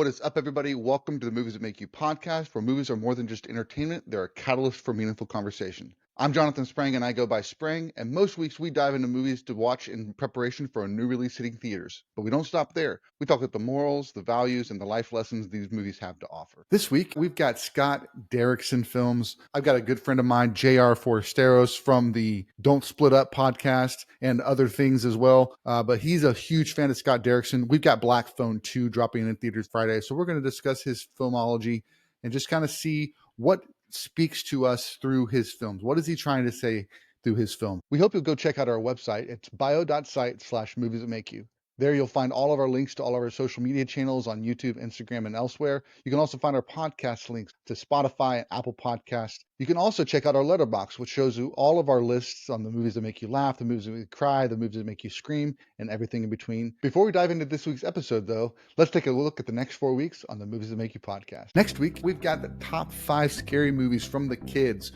What is up, everybody? Welcome to the Movies That Make You podcast, where movies are more than just entertainment, they're a catalyst for meaningful conversation. I'm Jonathan Sprang, and I go by Sprang, and most weeks we dive into movies to watch in preparation for a new release hitting theaters. But we don't stop there. We talk about the morals, the values, and the life lessons these movies have to offer. This week, we've got Scott Derrickson films. I've got a good friend of mine, J.R. Forasteros, from the Don't Split Up podcast and other things as well. But he's a huge fan of Scott Derrickson. We've got Black Phone 2 dropping in theaters Friday. So we're going to discuss his filmology and just kind of see what speaks to us through his films. What is he trying to say through his film? We hope you'll go check out our website. It's bio.site/movies that make you. There you'll find all of our links to all of our social media channels on YouTube, Instagram, and elsewhere. You can also find our podcast links to Spotify and Apple Podcasts. You can also check out our letterbox, which shows you all of our lists on the movies that make you laugh, the movies that make you cry, the movies that make you scream, and everything in between. Before we dive into this week's episode, though, let's take a look at the next 4 weeks on the Movies That Make You podcast. Next week, we've got the top 5 scary movies from the kids.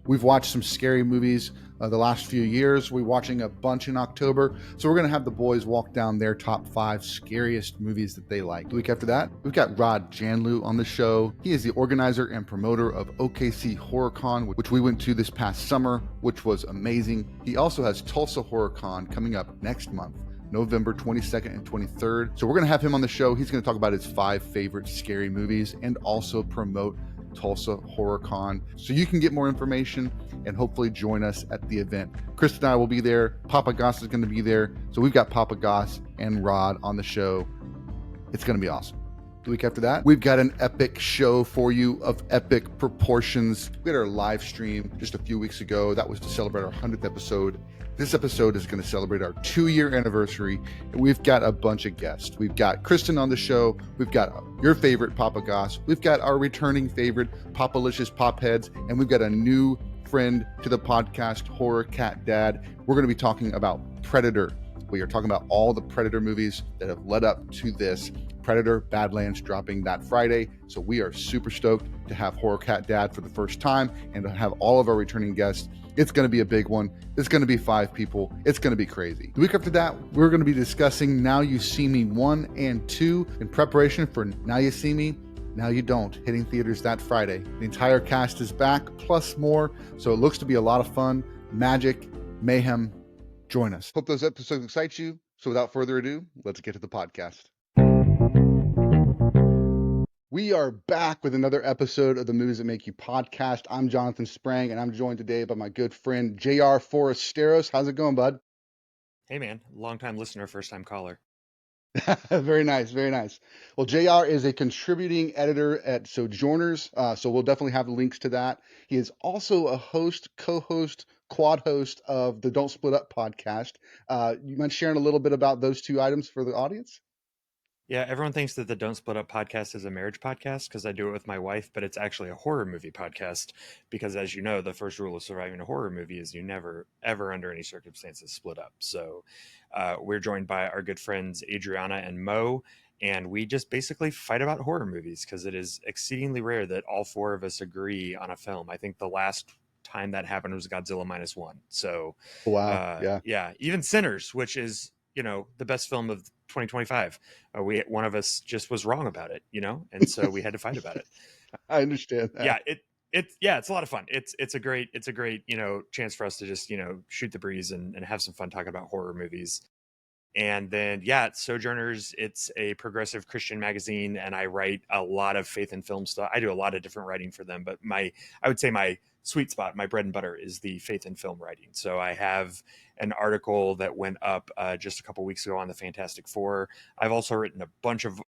We've watched some scary movies the last few years. We're watching a bunch in October. So we're going to have the boys walk down their top 5 scariest movies that they like. The week after that, we've got Rod Janlu on the show. He is the organizer and promoter of OKC HorrorCon, which we went to this past summer, which was amazing. He also has Tulsa HorrorCon coming up next month, November 22nd and 23rd. So we're going to have him on the show. He's going to talk about his 5 favorite scary movies and also promote Tulsa HorrorCon, so you can get more information and hopefully join us at the event. Chris and I will be there. Papa Goss is going to be there. So we've got Papa Goss and Rod on the show. It's going to be awesome. The week after that, we've got an epic show for you of epic proportions. We had our live stream just a few weeks ago. That was to celebrate our 100th episode. This episode is going to celebrate our 2-year anniversary, and we've got a bunch of guests. We've got Kristen on the show. We've got your favorite Papa Goss. We've got our returning favorite Papalicious Popheads, and we've got a new friend to the podcast, Horror Cat Dad. We're going to be talking about Predator. We are talking about all the Predator movies that have led up to this. Predator Badlands dropping that Friday. So we are super stoked to have Horror Cat Dad for the first time and to have all of our returning guests. It's going to be a big one. It's going to be 5 people. It's going to be crazy. The week after that, we're going to be discussing Now You See Me 1 and 2 in preparation for Now You See Me, Now You Don't, hitting theaters that Friday. The entire cast is back, plus more. So it looks to be a lot of fun, magic, mayhem. Join us. Hope those episodes excite you. So without further ado, let's get to the podcast. We are back with another episode of the Movies That Make You podcast. I'm Jonathan Sprang, and I'm joined today by my good friend, J.R. Forasteros. How's it going, bud? Hey, man. Long-time listener, first-time caller. Very nice, very nice. Well, JR is a contributing editor at Sojourners, so we'll definitely have links to that. He is also a host, co-host, quad host of the Don't Split Up podcast. You mind sharing a little bit about those 2 items for the audience? Yeah, everyone thinks that the Don't Split Up podcast is a marriage podcast because I do it with my wife, but it's actually a horror movie podcast because, as you know, the first rule of surviving a horror movie is you never, ever, under any circumstances, split up. So we're joined by our good friends Adriana and Mo, and we just basically fight about horror movies because it is exceedingly rare that all 4 of us agree on a film. I think the last time that happened was Godzilla -1. So Wow, yeah, even Sinners, which is, you know, the best film of 2025. One of us just was wrong about it, you know, and so we had to fight about it. I understand that. Yeah, it's a lot of fun. It's a great, you know, chance for us to just, you know, shoot the breeze and have some fun talking about horror movies. And then, yeah, Sojourners, it's a progressive Christian magazine, and I write a lot of faith and film stuff. I do a lot of different writing for them, but I would say my sweet spot, my bread and butter, is the faith and film writing. So I have an article that went up just a couple weeks ago on the Fantastic Four. I've also written a bunch of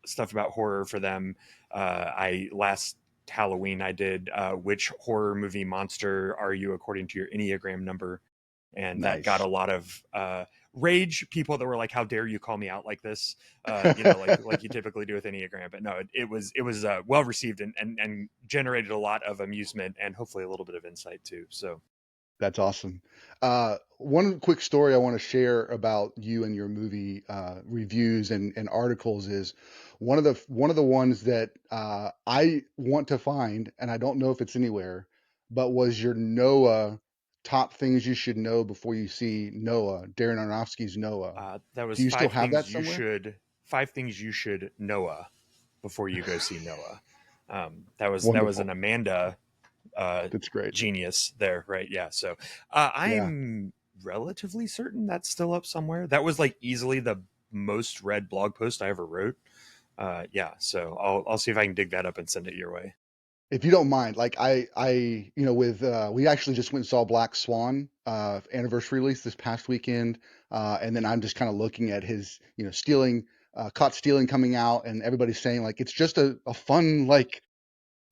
stuff about horror for them. Last Halloween, I did which horror movie monster are you according to your Enneagram number? And Nice. That got a lot of rage. People that were like, "How dare you call me out like this?" You know, like you typically do with Enneagram. But no, it was well received and generated a lot of amusement and hopefully a little bit of insight too. So That's awesome. One quick story I want to share about you and your movie reviews and articles is one of the ones that I want to find, and I don't know if it's anywhere, but was your Noah top things you should know before you see Noah, Darren Aronofsky's Noah. that was Do you still have that somewhere? 5 things you should Noah before you go see Noah. That was an Wonderful. Amanda That's great. genius there, right? Yeah. So Yeah. I'm relatively certain that's still up somewhere. That was like easily the most read blog post I ever wrote. Yeah. So I'll see if I can dig that up and send it your way. If you don't mind, like with we actually just went and saw Black Swan anniversary release this past weekend, and then I'm just kind of looking at his stealing, caught stealing coming out, and everybody's saying like it's just a fun like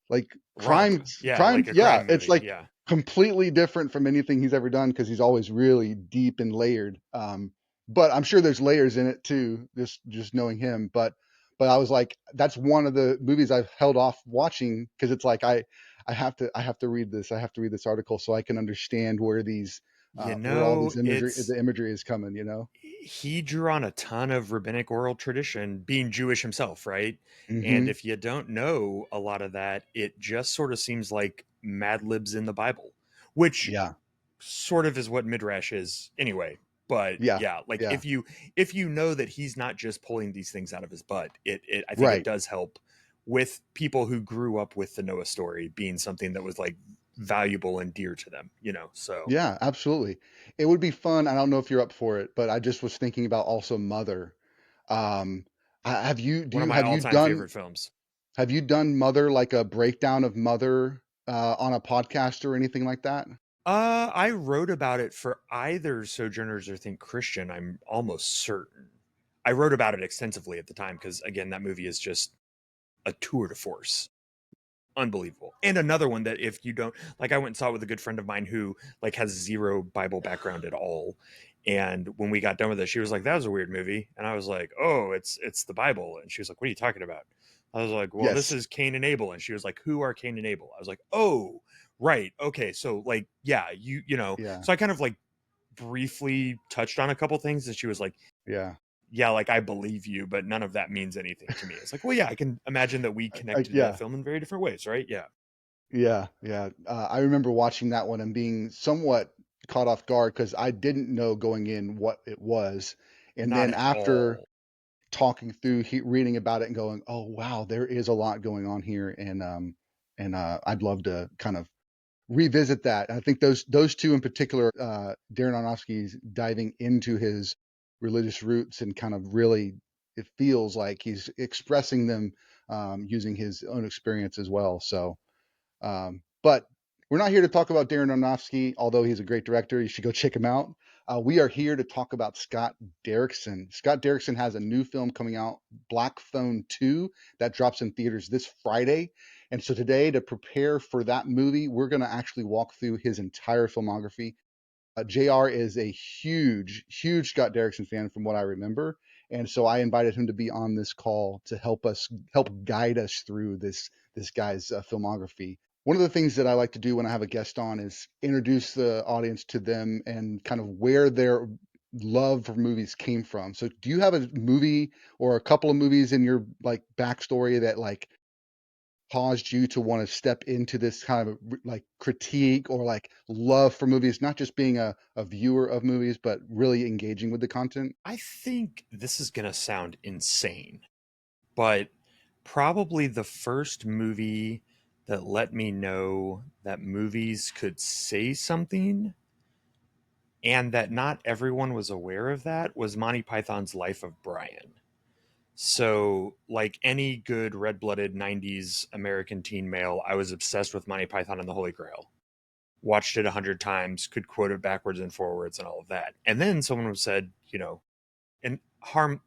Romp. Yeah, crime. like a Yeah, crime it's movie. like Yeah. completely different from anything he's ever done because he's always really deep and layered. But I'm sure there's layers in it too, just knowing him. But I was like, that's one of the movies I've held off watching because it's like I have to read this. I have to read this article so I can understand where all these It's the imagery is coming. he drew on a ton of rabbinic oral tradition, being Jewish himself, right? And Hmm. if you don't know a lot of that, it just sort of seems like Mad Libs in the Bible, which Yeah. sort of is what Midrash is anyway. But Yeah. yeah, like Yeah. if you know that he's not just pulling these things out of his butt, it I think it Right. does help with people who grew up with the Noah story being something that was like valuable and dear to them, So Yeah, absolutely. It would be fun. I don't know if you're up for it, but I just was thinking about also Mother. Um, have you do one of you my all-time favorite films. have you done Mother, like a breakdown of Mother on a podcast or anything like that? I wrote about it for either Sojourners or Think Christian. I'm almost certain. I wrote about it extensively at the time because, again, that movie is just a tour de force, unbelievable. And another one that if you don't like, I went and saw it with a good friend of mine who like has zero Bible background at all. And when we got done with it, she was like, "That was a weird movie," and I was like, "Oh, it's the Bible." And she was like, "What are you talking about?" I was like, "Well, this Yes. is Cain and Abel," and she was like, "Who are Cain and Abel?" I was like, "Oh, right, okay." So like, yeah, Yeah. so I kind of like briefly touched on a couple things, and she was like, Yeah. "Yeah, like I believe you, but none of that means anything to me." It's like, well, yeah, I can imagine that we connected to that Yeah. film in very different ways, right? Yeah. Yeah. Yeah. I remember watching that one and being somewhat caught off guard because I didn't know going in what it was, and Not then at after all. talking through reading about it and going, oh wow, there is a lot going on here, and I'd love to kind of revisit that. And I think those two in particular, Darren Aronofsky's diving into his religious roots and kind of really, it feels like he's expressing them using his own experience as well. So but we're not here to talk about Darren Aronofsky, although he's a great director. You should go check him out. We are here to talk about Scott Derrickson. Scott Derrickson has a new film coming out, Black Phone 2, that drops in theaters this Friday. And so today, to prepare for that movie, we're going to actually walk through his entire filmography. JR is a huge Scott Derrickson fan from what I remember. And so I invited him to be on this call to help guide us through this guy's filmography. One of the things that I like to do when I have a guest on is introduce the audience to them and kind of where their love for movies came from. So do you have a movie or a couple of movies in your like backstory that like caused you to want to step into this kind of like critique or like love for movies, not just being a viewer of movies, but really engaging with the content? I think this is going to sound insane, but probably the first movie that let me know that movies could say something and that not everyone was aware of that was Monty Python's Life of Brian. So, like any good red blooded 90s American teen male, I was obsessed with Monty Python and the Holy Grail. Watched it 100 times, could quote it backwards and forwards and all of that. And then someone said, and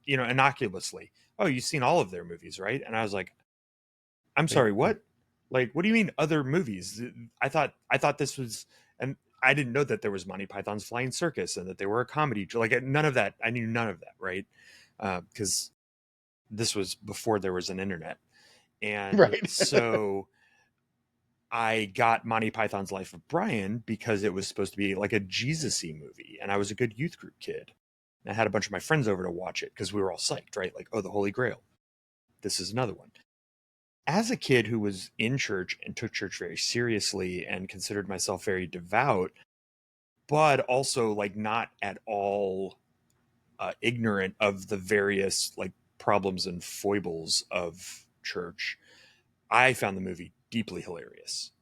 innocuously, "Oh, you've seen all of their movies, right?" And I was like, "I'm Right, sorry, right, what? Like, what do you mean other movies? I thought this was." And I didn't know that there was Monty Python's Flying Circus and that they were a comedy. Like none of that. I knew none of that, right? Because this was before there was an internet. And right. so I got Monty Python's Life of Brian because it was supposed to be like a Jesus-y movie. And I was a good youth group kid. And I had a bunch of my friends over to watch it because we were all psyched, right? Like, oh, the Holy Grail. This is another one. As a kid who was in church and took church very seriously and considered myself very devout, but also like not at all ignorant of the various like problems and foibles of church, I found the movie deeply hilarious.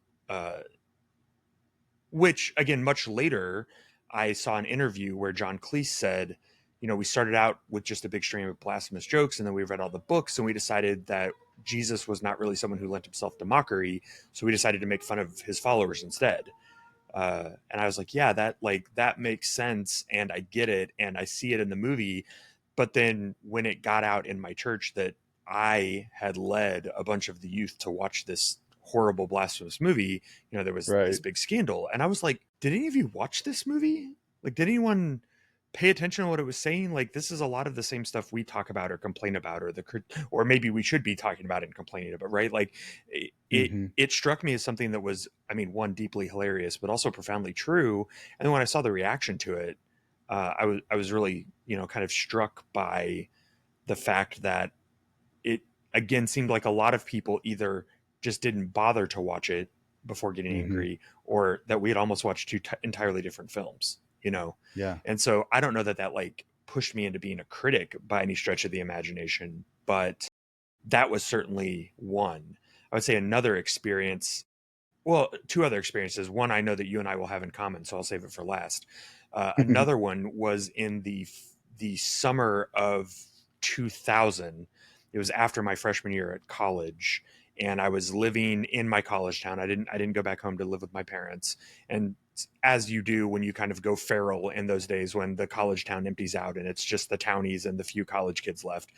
Which, again, much later, I saw an interview where John Cleese said, we started out with just a big stream of blasphemous jokes, and then we read all the books, and we decided that Jesus was not really someone who lent himself to mockery, so we decided to make fun of his followers instead. And I was like, yeah, that makes sense, and I get it, and I see it in the movie. But then when it got out in my church that I had led a bunch of the youth to watch this horrible blasphemous movie, there was this big scandal, and I was like, did any of you watch this movie? Like, did anyone pay attention to what it was saying? Like, this is a lot of the same stuff we talk about or complain about, or maybe we should be talking about and complaining about, right? Like, it struck me as something that was, one, deeply hilarious, but also profoundly true. And then when I saw the reaction to it, I was really, kind of struck by the fact that it, again, seemed like a lot of people either just didn't bother to watch it before getting angry, or that we had almost watched two entirely different films, Yeah. And so I don't know that like pushed me into being a critic by any stretch of the imagination, but that was certainly one. I would say another experience, well, two other experiences. One I know that you and I will have in common, so I'll save it for last. Another one was in the summer of 2000. It was after my freshman year at college, and I was living in my college town. I didn't go back home to live with my parents. And as you do when you kind of go feral in those days, when the college town empties out and it's just the townies and the few college kids left,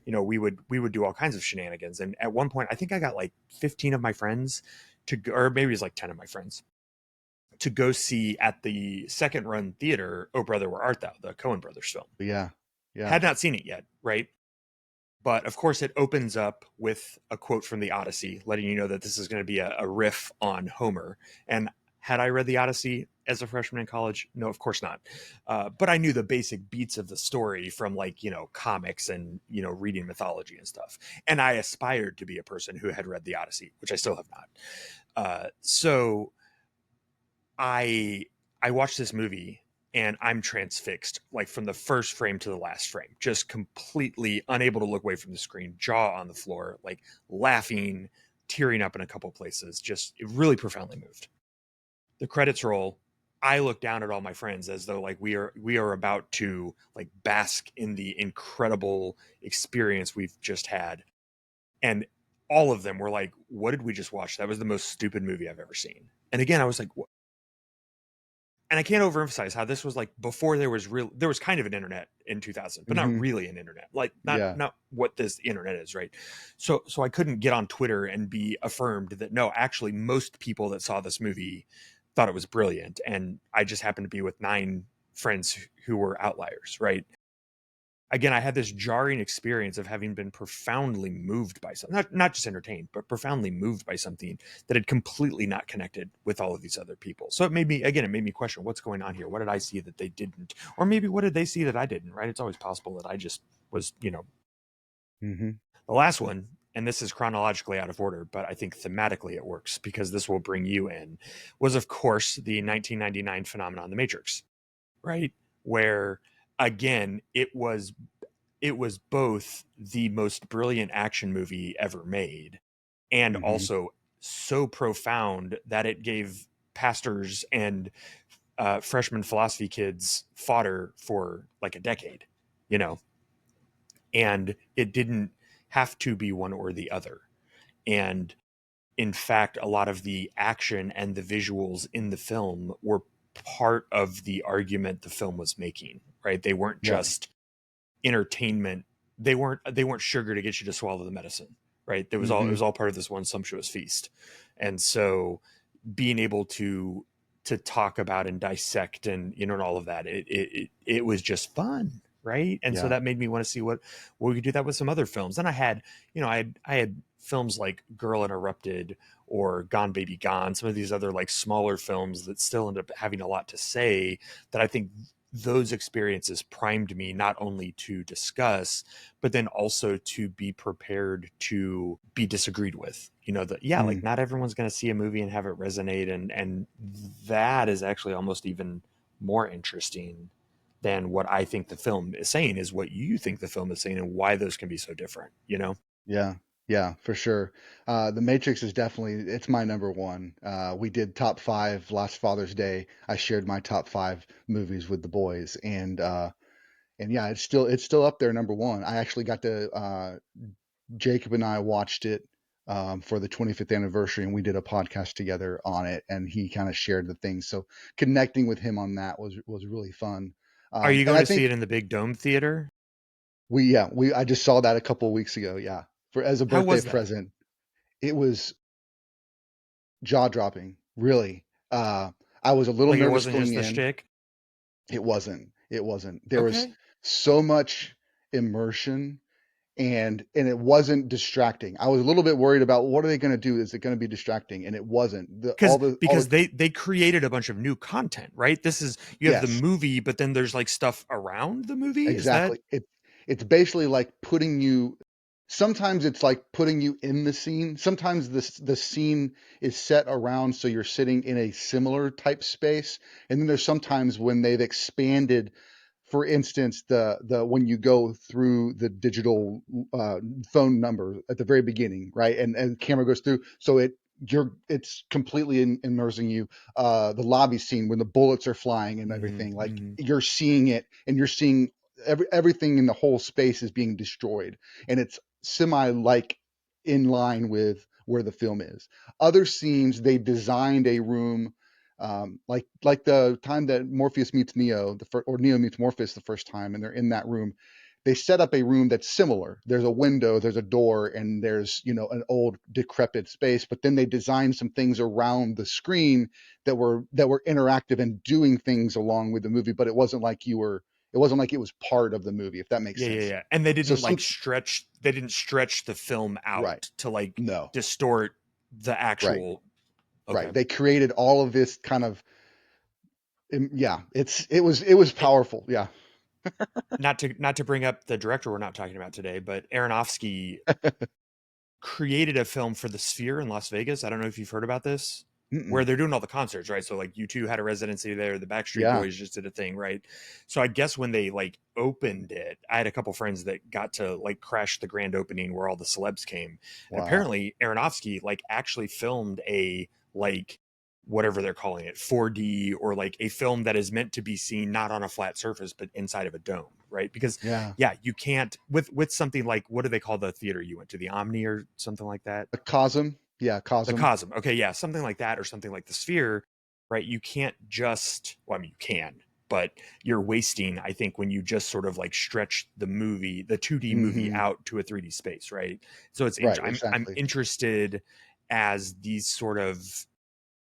we would do all kinds of shenanigans. And at one point, I think I got like 15 of my friends or maybe it was like 10 of my friends, to go see at the second run theater, Oh Brother, Where Art Thou, the Coen Brothers film. Yeah. Had not seen it yet, right? But of course, it opens up with a quote from the Odyssey, letting you know that this is going to be a riff on Homer. And had I read the Odyssey as a freshman in college? No, of course not. But I knew the basic beats of the story from comics and, reading mythology and stuff. And I aspired to be a person who had read the Odyssey, which I still have not. So I watched this movie and I'm transfixed, like from the first frame to the last frame, just completely unable to look away from the screen, jaw on the floor, like laughing, tearing up in a couple places, just really profoundly moved. The credits roll. I look down at all my friends as though like we are about to like bask in the incredible experience we've just had. And all of them were like, what did we just watch? That was the most stupid movie I've ever seen. And again, I was like, what? And I can't overemphasize how this was like before there was kind of an internet in 2000, but not really an internet, like not what this internet is, right? So I couldn't get on Twitter and be affirmed that no, actually most people that saw this movie thought it was brilliant, and I just happened to be with 9 friends who were outliers, right? Again, I had this jarring experience of having been profoundly moved by something, not just entertained, but profoundly moved by something that had completely not connected with all of these other people. So it made me question what's going on here. What did I see that they didn't? Or maybe what did they see that I didn't, right? It's always possible that I just was, The last one, and this is chronologically out of order, but I think thematically it works because this will bring you in, was of course the 1999 phenomenon, The Matrix, right? Where again, it was both the most brilliant action movie ever made and also so profound that it gave pastors and freshman philosophy kids fodder for like a decade, and it didn't have to be one or the other. And in fact, a lot of the action and the visuals in the film were part of the argument the film was making, right? They weren't just entertainment. They weren't sugar to get you to swallow the medicine, right? It was all part of this one sumptuous feast. And so being able to talk about and dissect and and all of that, it was just fun, right? And so that made me want to see what we could do that with some other films. Then I had I had films like Girl Interrupted or Gone Baby Gone, some of these other like smaller films that still end up having a lot to say, that I think those experiences primed me not only to discuss, but then also to be prepared to be disagreed with. Like not everyone's going to see a movie and have it resonate. And that is actually almost even more interesting than what I think the film is saying, is what you think the film is saying and why those can be so different, Yeah. Yeah, for sure. The Matrix is definitely it's my number one. We did top five last Father's Day. I shared my top five movies with the boys, and yeah, it's still up there number one. I actually got to Jacob and I watched it for the 25th anniversary, and we did a podcast together on it, and he kind of shared the things. So connecting with him on that was really fun. Are you And going I to see it think in the big dome theater? we I just saw that a couple of weeks ago. Yeah, for as a How birthday was that? present. It was jaw dropping, really. Uh, I was a little Like it nervous wasn't going just the in. shtick? It wasn't. It wasn't. There was Okay. so much immersion and it wasn't distracting. I was a little bit worried about what are they going to do? Is it going to be distracting? And it wasn't. The because all the because they created a bunch of new content, right? This is you have the yes, movie, but then there's like stuff around the movie. Is that exactly. It's basically like putting you. Sometimes it's like putting you in the scene. Sometimes the scene is set around so you're sitting in a similar type space. And then there's sometimes when they've expanded, for instance, the when you go through the digital phone number at the very beginning, right? And the camera goes through, so it's completely immersing you. The lobby scene when the bullets are flying and everything, like mm-hmm. you're seeing it, and you're seeing everything in the whole space is being destroyed, and it's semi like in line with where the film is. Other scenes, they designed a room like the time that Morpheus meets Neo, or Neo meets Morpheus the first time, and they're in that room. They set up a room that's similar. There's a window, there's a door, and there's an old decrepit space. But then they designed some things around the screen that were interactive and doing things along with the movie. But it wasn't like it was part of the movie, if that makes Yeah, yeah, sense. yeah. And they So didn't like some stretch. They didn't stretch the film right, out to like no, distort the right, actual. right. Okay. They created all of this kind of yeah. It was powerful. Yeah. Not to bring up the director we're not talking about today, but Aronofsky created a film for the Sphere in Las Vegas. I don't know if you've heard about this, where Mm-mm. they're doing all the concerts, right? So like U2 had a residency there, the Backstreet Yeah. Boys just did a thing, right? So I guess when they like opened it, I had a couple friends that got to like crash the grand opening where all the celebs came. And Wow. apparently Aronofsky like actually filmed a like whatever they're calling it, 4D, or like a film that is meant to be seen not on a flat surface but inside of a dome, right? Because Yeah. yeah, you can't with something like, what do they call the theater you went to, the Omni or something like that? A Cosm. Yeah, The Cosm. Cosm. Okay, yeah, something like that, or something like the Sphere, right? You can't just, well, I mean, you can, but you're wasting, I think, when you just sort of like stretch the movie, the 2D movie Mm-hmm. out to a 3D space, right? So Right, I'm exactly. interested as these sort of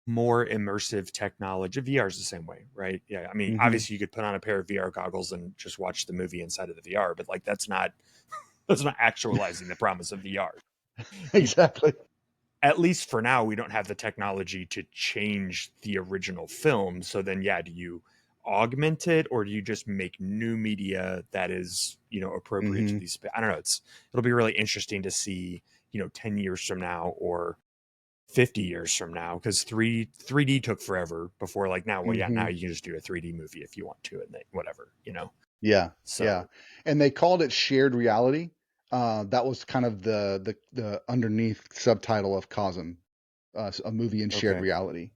more immersive technology. VR is the same way, right? Yeah, I mean, Mm-hmm. obviously you could put on a pair of VR goggles and just watch the movie inside of the VR, but like that's not actualizing the promise of VR. You Exactly. at least for now, we don't have the technology to change the original film. So then, yeah, do you augment it, or do you just make new media that is, appropriate to Mm-hmm. these? I don't know. It'll be really interesting to see, 10 years from now or 50 years from now, because 3D took forever before, like, now, well, yeah, Mm-hmm. now you can just do a . Movie if you want to, and whatever. Yeah, yeah. So And they called it shared reality. That was kind of the underneath subtitle of Cosm, a movie in shared okay, reality.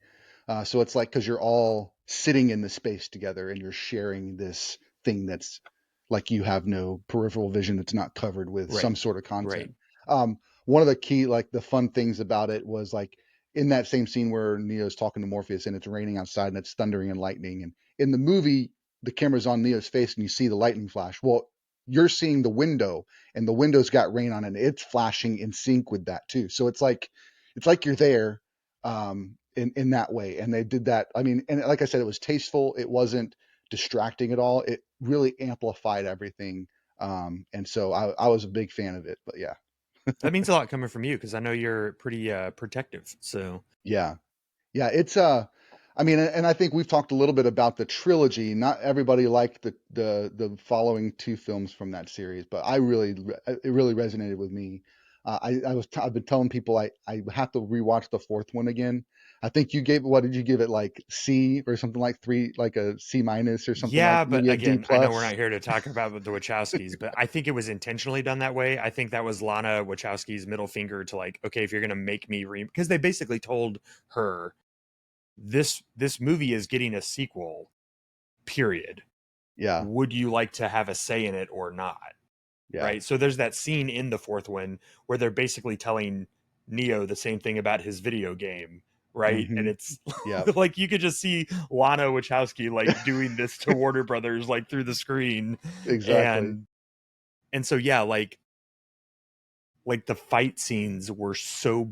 So it's like because you're all sitting in the space together and you're sharing this thing that's like you have no peripheral vision that's not covered with right, some sort of right, content. One of the key, like the fun things about it was like in that same scene where Neo's talking to Morpheus and it's raining outside and it's thundering and lightning. And in the movie, the camera's on Neo's face and you see the lightning flash. Well, you're seeing the window and the window's got rain on it and it's flashing in sync with that too. So it's like you're there in that way. And they did that. I mean, and like I said, it was tasteful. It wasn't distracting at all. It really amplified everything. And so I was a big fan of it. But yeah, that means a lot coming from you, because I know you're pretty protective. So yeah, yeah. I mean, and I think we've talked a little bit about the trilogy. Not everybody liked the following two films from that series, but it really resonated with me. I've been telling people I have to rewatch the fourth one again. I think you gave, what did you give it, like C or something, like three, like a C minus or something, like Yeah, but maybe a D again, I know we're plus. not here to talk about the Wachowskis, but I think it was intentionally done that way. I think that was Lana Wachowski's middle finger to like, okay, if you're gonna make me because they basically told her this movie is getting a sequel, period. Yeah. Would you like to have a say in it or not? Yeah. Right. So there's that scene in the fourth one where they're basically telling Neo the same thing about his video game. Right. And Mm-hmm. it's Yeah. like you could just see Lana Wachowski like doing this to Warner Brothers like through the screen. Exactly. And so yeah, like the fight scenes were so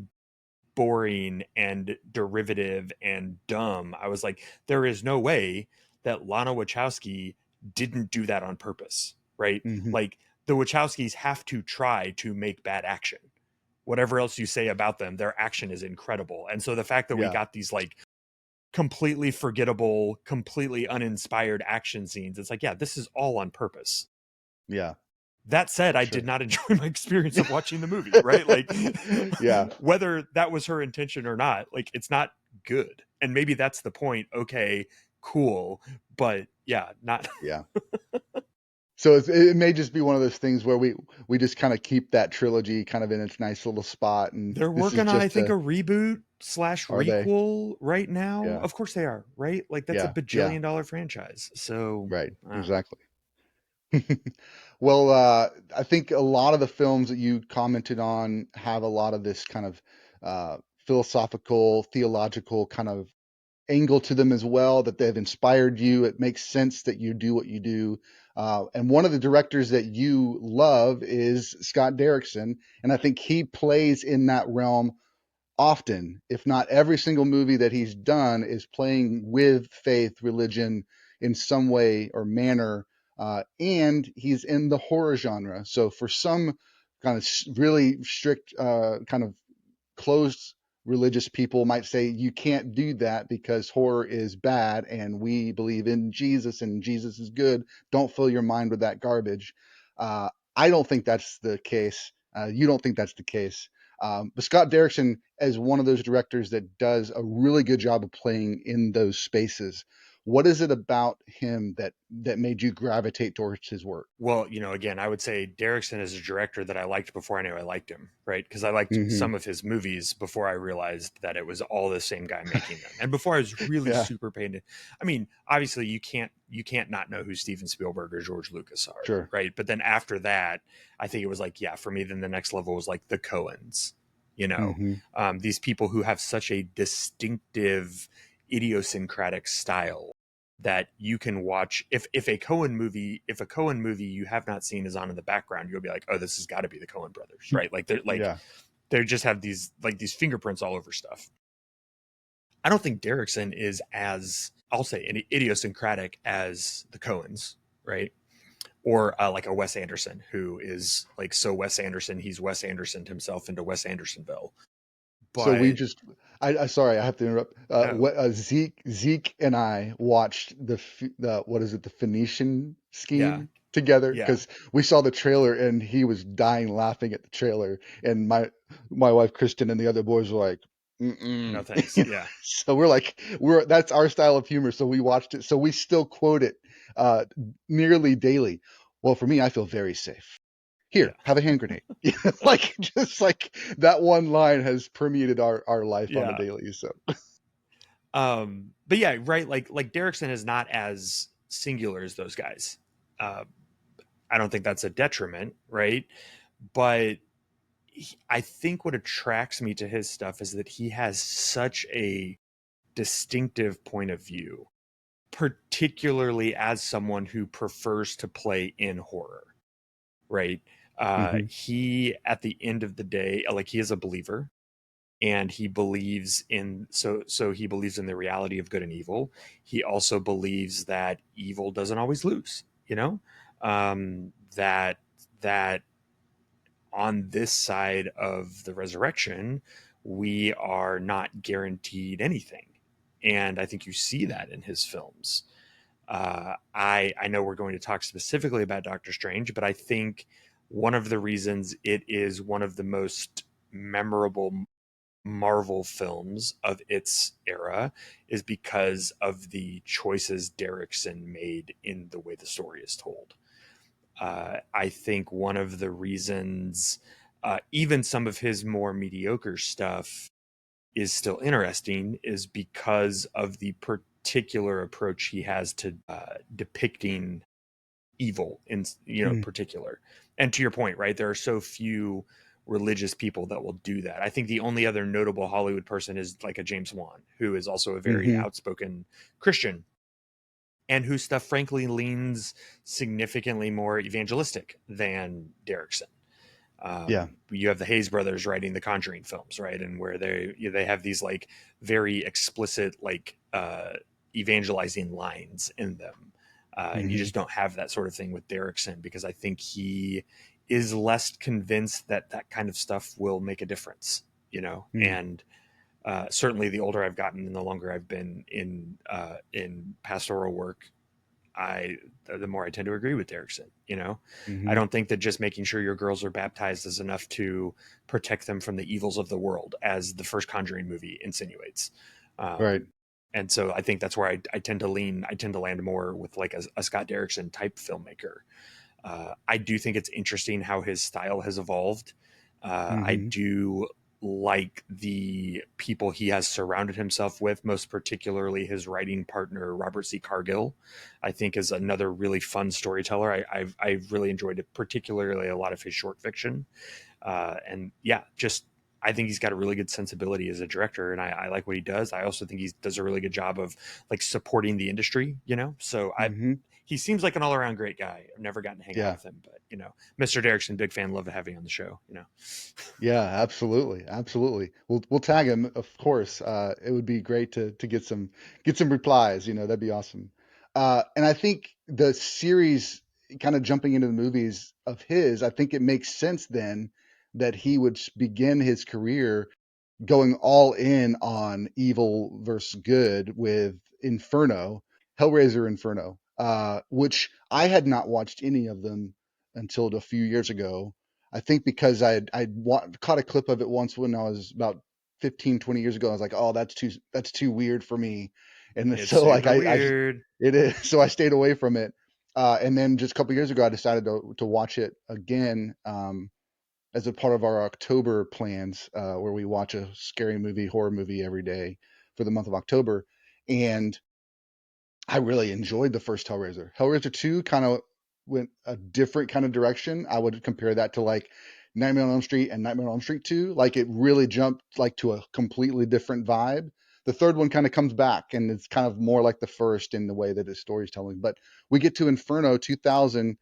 boring and derivative and dumb. I was like, there is no way that Lana Wachowski didn't do that on purpose, right? Mm-hmm. Like the Wachowskis have to try to make bad action. Whatever else you say about them, their action is incredible. And so the fact that we Yeah. got these like completely forgettable, completely uninspired action scenes, it's like, yeah, this is all on purpose. Yeah. That said, For I sure. did not enjoy my experience of watching the movie, right? Like, Yeah. whether that was her intention or not, like, it's not good. And maybe that's the point. Okay, cool. But yeah, not. Yeah. So it may just be one of those things where we just kind of keep that trilogy kind of in its nice little spot, and They're this is working on, I just think, a, a reboot slash are they? requel right now. Yeah. Of course they are, right? Like, that's a Yeah. Yeah. bajillion-dollar franchise. So, Right. I don't know. Exactly. Well, I think a lot of the films that you commented on have a lot of this kind of philosophical, theological kind of angle to them as well, that they've inspired you. It makes sense that you do what you do. And one of the directors that you love is Scott Derrickson. And I think he plays in that realm often, if not every single movie that he's done, is playing with faith, religion in some way or manner. And he's in the horror genre. So for some kind of really strict, kind of closed religious people might say you can't do that because horror is bad and we believe in Jesus and Jesus is good. Don't fill your mind with that garbage. I don't think that's the case. You don't think that's the case. But Scott Derrickson is one of those directors that does a really good job of playing in those spaces. What is it about him that made you gravitate towards his work? Well, again, I would say Derrickson is a director that I liked before I knew I liked him, right? Because I liked Mm-hmm. some of his movies before I realized that it was all the same guy making them, and before I was really Yeah, super pained. I mean, obviously, you can't not know who Steven Spielberg or George Lucas are, sure. right? But then after that, I think it was like, yeah, for me, then the next level was like the Coens, Mm-hmm. these people who have such a distinctive, idiosyncratic style that you can watch. If a Coen movie you have not seen is on in the background, you'll be like, oh, this has got to be the Coen brothers, right? Yeah. They just have these fingerprints all over stuff. I don't think Derrickson is as, I'll say, idiosyncratic as the Coens, right? Or like a Wes Anderson, who is like so Wes Anderson, he's Wes Anderson himself into Wes Andersonville. So we But just, I sorry, I have to interrupt. oh Zeke and I watched the what is it, the Phoenician yeah, Scheme together yeah, because we saw the trailer and he was dying laughing at the trailer, and my wife Kristen and the other boys were like, no mm-mm. thanks, yeah, So we're like, that's our style of humor. So we watched it. So we still quote it uh, nearly daily. Well, for me, I feel very safe. yeah, Here, have a hand grenade. Like, just like that one line has permeated our life on a yeah. daily. So But yeah, right. Like Derrickson is not as singular as those guys. Uh, I don't think that's a detriment, right? But I think what attracts me to his stuff is that he has such a distinctive point of view, particularly as someone who prefers to play in horror, right? hmm He, at the end of the day, like he is a believer, and he believes in so he believes in the reality of good and evil. He also believes that evil doesn't always lose, that on this side of the resurrection we are not guaranteed anything. And I think you see that in his films. I know we're going to talk specifically about Doctor Strange, but I think one of the reasons it is one of the most memorable Marvel films of its era is because of the choices Derrickson made in the way the story is told. I think one of the reasons, even some of his more mediocre stuff is still interesting, is because of the particular approach he has to depicting evil in particular. And to your point, right, there are so few religious people that will do that. I think the only other notable Hollywood person is like a James Wan, who is also a very Mm-hmm. outspoken Christian, and whose stuff frankly leans significantly more evangelistic than Derrickson. Yeah. You have the Hayes brothers writing the Conjuring films, right, and where they have these like very explicit like evangelizing lines in them, and you Mm-hmm. just don't have that sort of thing with Derrickson, because I think he is less convinced that that kind of stuff will make a difference, Mm. and certainly the older I've gotten and the longer I've been in pastoral work, the more I tend to agree with Derrickson. I Mm-hmm. don't think that just making sure your girls are baptized is enough to protect them from the evils of the world, as the first Conjuring movie insinuates. Right. And so I think that's where I tend to lean. I tend to land more with like a Scott Derrickson type filmmaker. I do think it's interesting how his style has evolved. I Mm-hmm. do like the people he has surrounded himself with, most particularly his writing partner, Robert C. Cargill, I think is another really fun storyteller. I've really enjoyed it, particularly a lot of his short fiction. And yeah, just I think he's got a really good sensibility as a director, and I like what he does. I also think he does a really good job of like supporting the industry, So Mm-hmm. he seems like an all around great guy. I've never gotten to hang out Yeah. with him, but Mr. Derrickson, big fan, love having on the show. Yeah, absolutely, absolutely. We'll tag him, of course. It would be great to get some replies. That'd be awesome. And I think the series, kind of jumping into the movies of his, I think it makes sense then that he would begin his career going all in on evil versus good with Inferno, Hellraiser Inferno, which I had not watched any of them until a few years ago. I think because caught a clip of it once when I was about 15, 20 years ago. I was like, oh, that's too weird for me. And It's so like super weird. it is, so I stayed away from it. And then just a couple years ago, I decided to watch it again. As a part of our October plans, where we watch a scary movie, horror movie every day for the month of October. And I really enjoyed the first Hellraiser. Hellraiser 2 kind of went a different kind of direction. I would compare that to like Nightmare on Elm Street and Nightmare on Elm Street 2. Like it really jumped like to a completely different vibe. The third one kind of comes back and it's kind of more like the first in the way that his story's telling. But we get to Inferno 2000.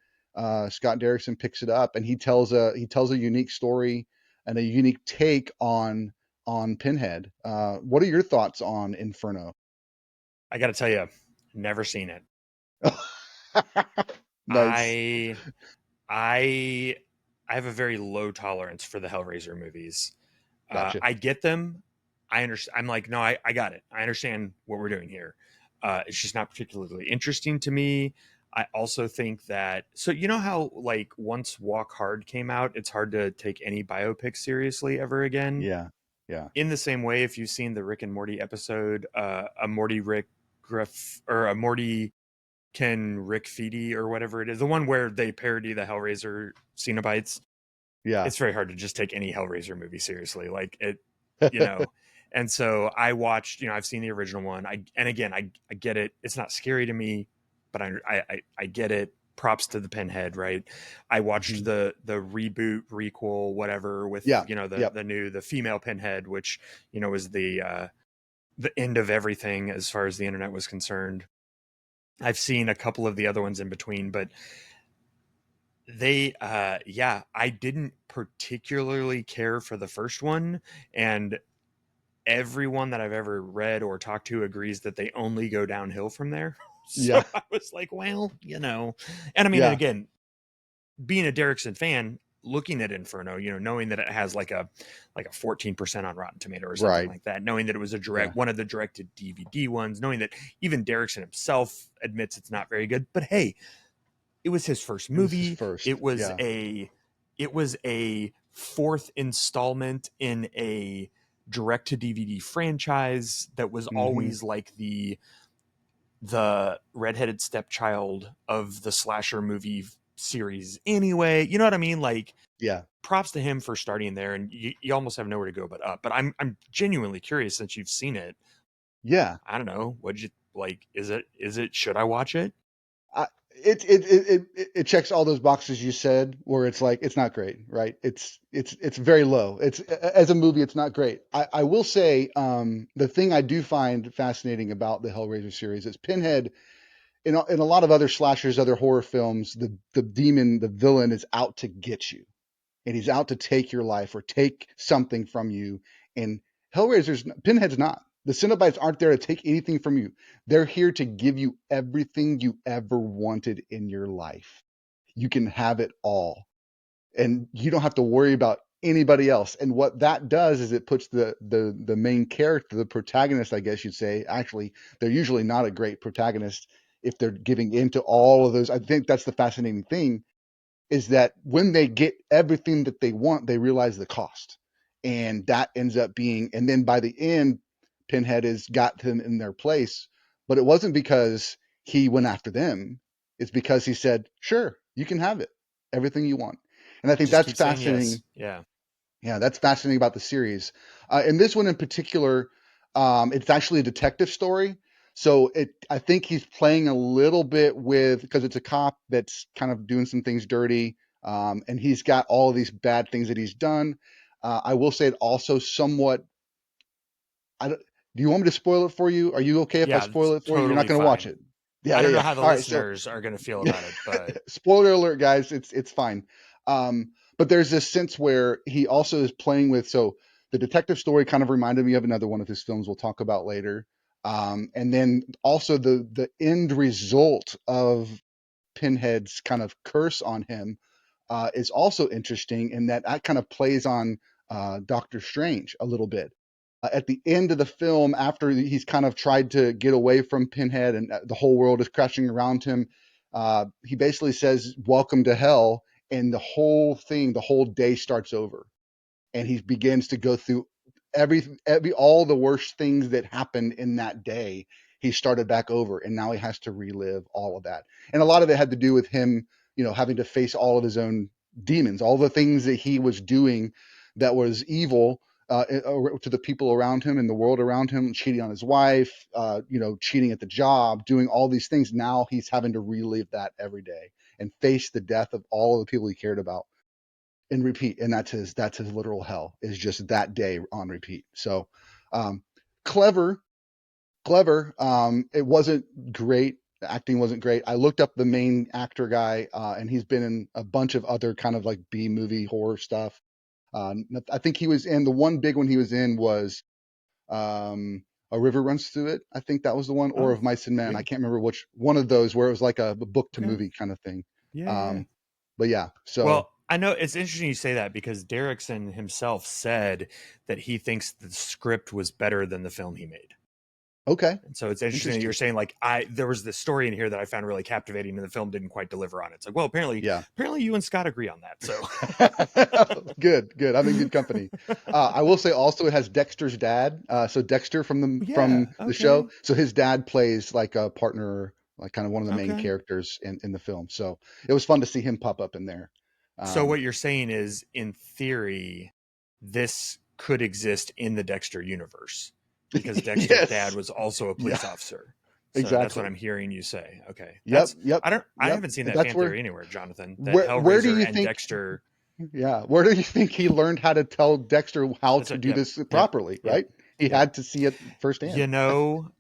Scott Derrickson picks it up and he tells a unique story and a unique take on Pinhead. What are your thoughts on Inferno? I got to tell you, never seen it. Nice. I I I have a very low tolerance for the Hellraiser movies. Gotcha. I get them. I understand. I'm like, no, I got it. I understand what we're doing here. It's just not particularly interesting to me. I also think that, so how like once Walk Hard came out, it's hard to take any biopic seriously ever again. Yeah. Yeah. In the same way, if you've seen the Rick and Morty episode, a Morty Rick Griff or a Morty Ken Rick Feedy or whatever it is, the one where they parody the Hellraiser Cenobites, Yeah. it's very hard to just take any Hellraiser movie seriously. Like it, you know. And so I watched, I've seen the original one. And again, I get it. It's not scary to me, but I get it. Props to the Pinhead, right? I watched Mhm. the reboot, requel, whatever, with Yeah. Yep. the female Pinhead, which was the end of everything as far as the internet was concerned. I've seen a couple of the other ones in between, but yeah, I didn't particularly care for the first one, and everyone that I've ever read or talked to agrees that they only go downhill from there. So Yeah. I was like, well, and I mean, and Yeah. again, being a Derrickson fan, looking at Inferno, knowing that it has like a 14% on Rotten Tomato or something Right. like that, knowing that it was Yeah. one of the directed DVD ones, knowing that even Derrickson himself admits it's not very good, but hey, it was his first It was his movie. first. It was Yeah. a fourth installment in a direct to DVD franchise that was Mm-hmm. always like the redheaded stepchild of the slasher movie series anyway. You know what I mean? Like, Yeah. props to him for starting there, and you almost have nowhere to go but up. But I'm genuinely curious, since you've seen it. Yeah. I don't know. What'd you like? Is it should I watch it? I, it checks all those boxes you said, where it's like it's not great, right? It's very low. It's as a movie, it's not great. I will say the thing I do find fascinating about the Hellraiser series is Pinhead. In a lot of other slashers, other horror films, the demon, the villain, is out to get you, and he's out to take your life or take something from you. And Pinhead's not. The Cenobites aren't there to take anything from you. They're here to give you everything you ever wanted in your life. You can have it all, and you don't have to worry about anybody else. And what that does is it puts the main character, the protagonist, I guess you'd say. Actually, they're usually not a great protagonist if they're giving into all of those. I think that's the fascinating thing, is that when they get everything that they want, they realize the cost. And that ends up being, and then by the end, Pinhead has got them in their place. But it wasn't because he went after them. It's because he said, sure, you can have it, everything you want. And I think Just that's keep saying yes. fascinating. Yeah. Yeah, that's fascinating about the series. And this one in particular, it's actually a detective story. So I think he's playing a little bit with, because it's a cop that's kind of doing some things dirty, and he's got all of these bad things that he's done. I will say it also somewhat. Do you want me to spoil it for you? Are you okay if I Yeah, spoil it's it for you? You're not totally going to watch fine. it. Yeah, I yeah, don't know yeah. how the All right. So listeners are going to feel about it, but spoiler alert, guys. It's fine. But there's this sense where he also is playing with. So the detective story kind of reminded me of another one of his films we'll talk about later. And then also the end result of Pinhead's kind of curse on him is also interesting in that kind of plays on Doctor Strange a little bit. At the end of the film, after he's kind of tried to get away from Pinhead and the whole world is crashing around him, he basically says, "Welcome to hell," and the whole thing, the whole day starts over, and he begins to go through every all the worst things that happened in that day. He started back over, and now he has to relive all of that. And a lot of it had to do with him, having to face all of his own demons, all the things that he was doing that was evil, to the people around him and the world around him, cheating on his wife, cheating at the job, doing all these things. Now he's having to relive that every day and face the death of all of the people he cared about and repeat. And that's his literal hell, is just that day on repeat. So um, clever, clever. It wasn't great. The acting wasn't great. I looked up the main actor guy, and he's been in a bunch of other kind of like B movie horror stuff. I think he was in the one big one he was in was A River Runs Through It. I think that was the one, or oh, of Mice and Men. I sweet. can't remember which one of those, where it was like a book to Okay. movie kind of thing. Yeah, yeah. Um, but yeah, so Well, I know it's interesting you say that, because Derrickson himself said that he thinks the script was better than the film he made. okay, And so it's interesting that you're interesting. saying, like, there was this story in here that I found really captivating and the film didn't quite deliver on it. It's like, well, Yeah. apparently you and Scott agree on that. So Good, good. I'm in good company. I will say also it has Dexter's dad. So Dexter from the yeah, from the show. okay. So his dad plays like a partner, like kind of one of the main Okay. characters in the film. So it was fun to see him pop up in there. So Um, what you're saying is, in theory, this could exist in the Dexter universe, because Dexter's dad yes. was also a Yeah. police officer. So that's what Exactly. I'm hearing you say. Okay. Yep. Yep. I Yep. haven't seen And that that's fan where theory anywhere, Jonathan, that where do Hellraiser you and think? Dexter. Yeah. Where do you think he learned how to tell Dexter how That's to it. do Yep. this Yep. properly? Yep. Right. He Yep. had to see it You firsthand. know,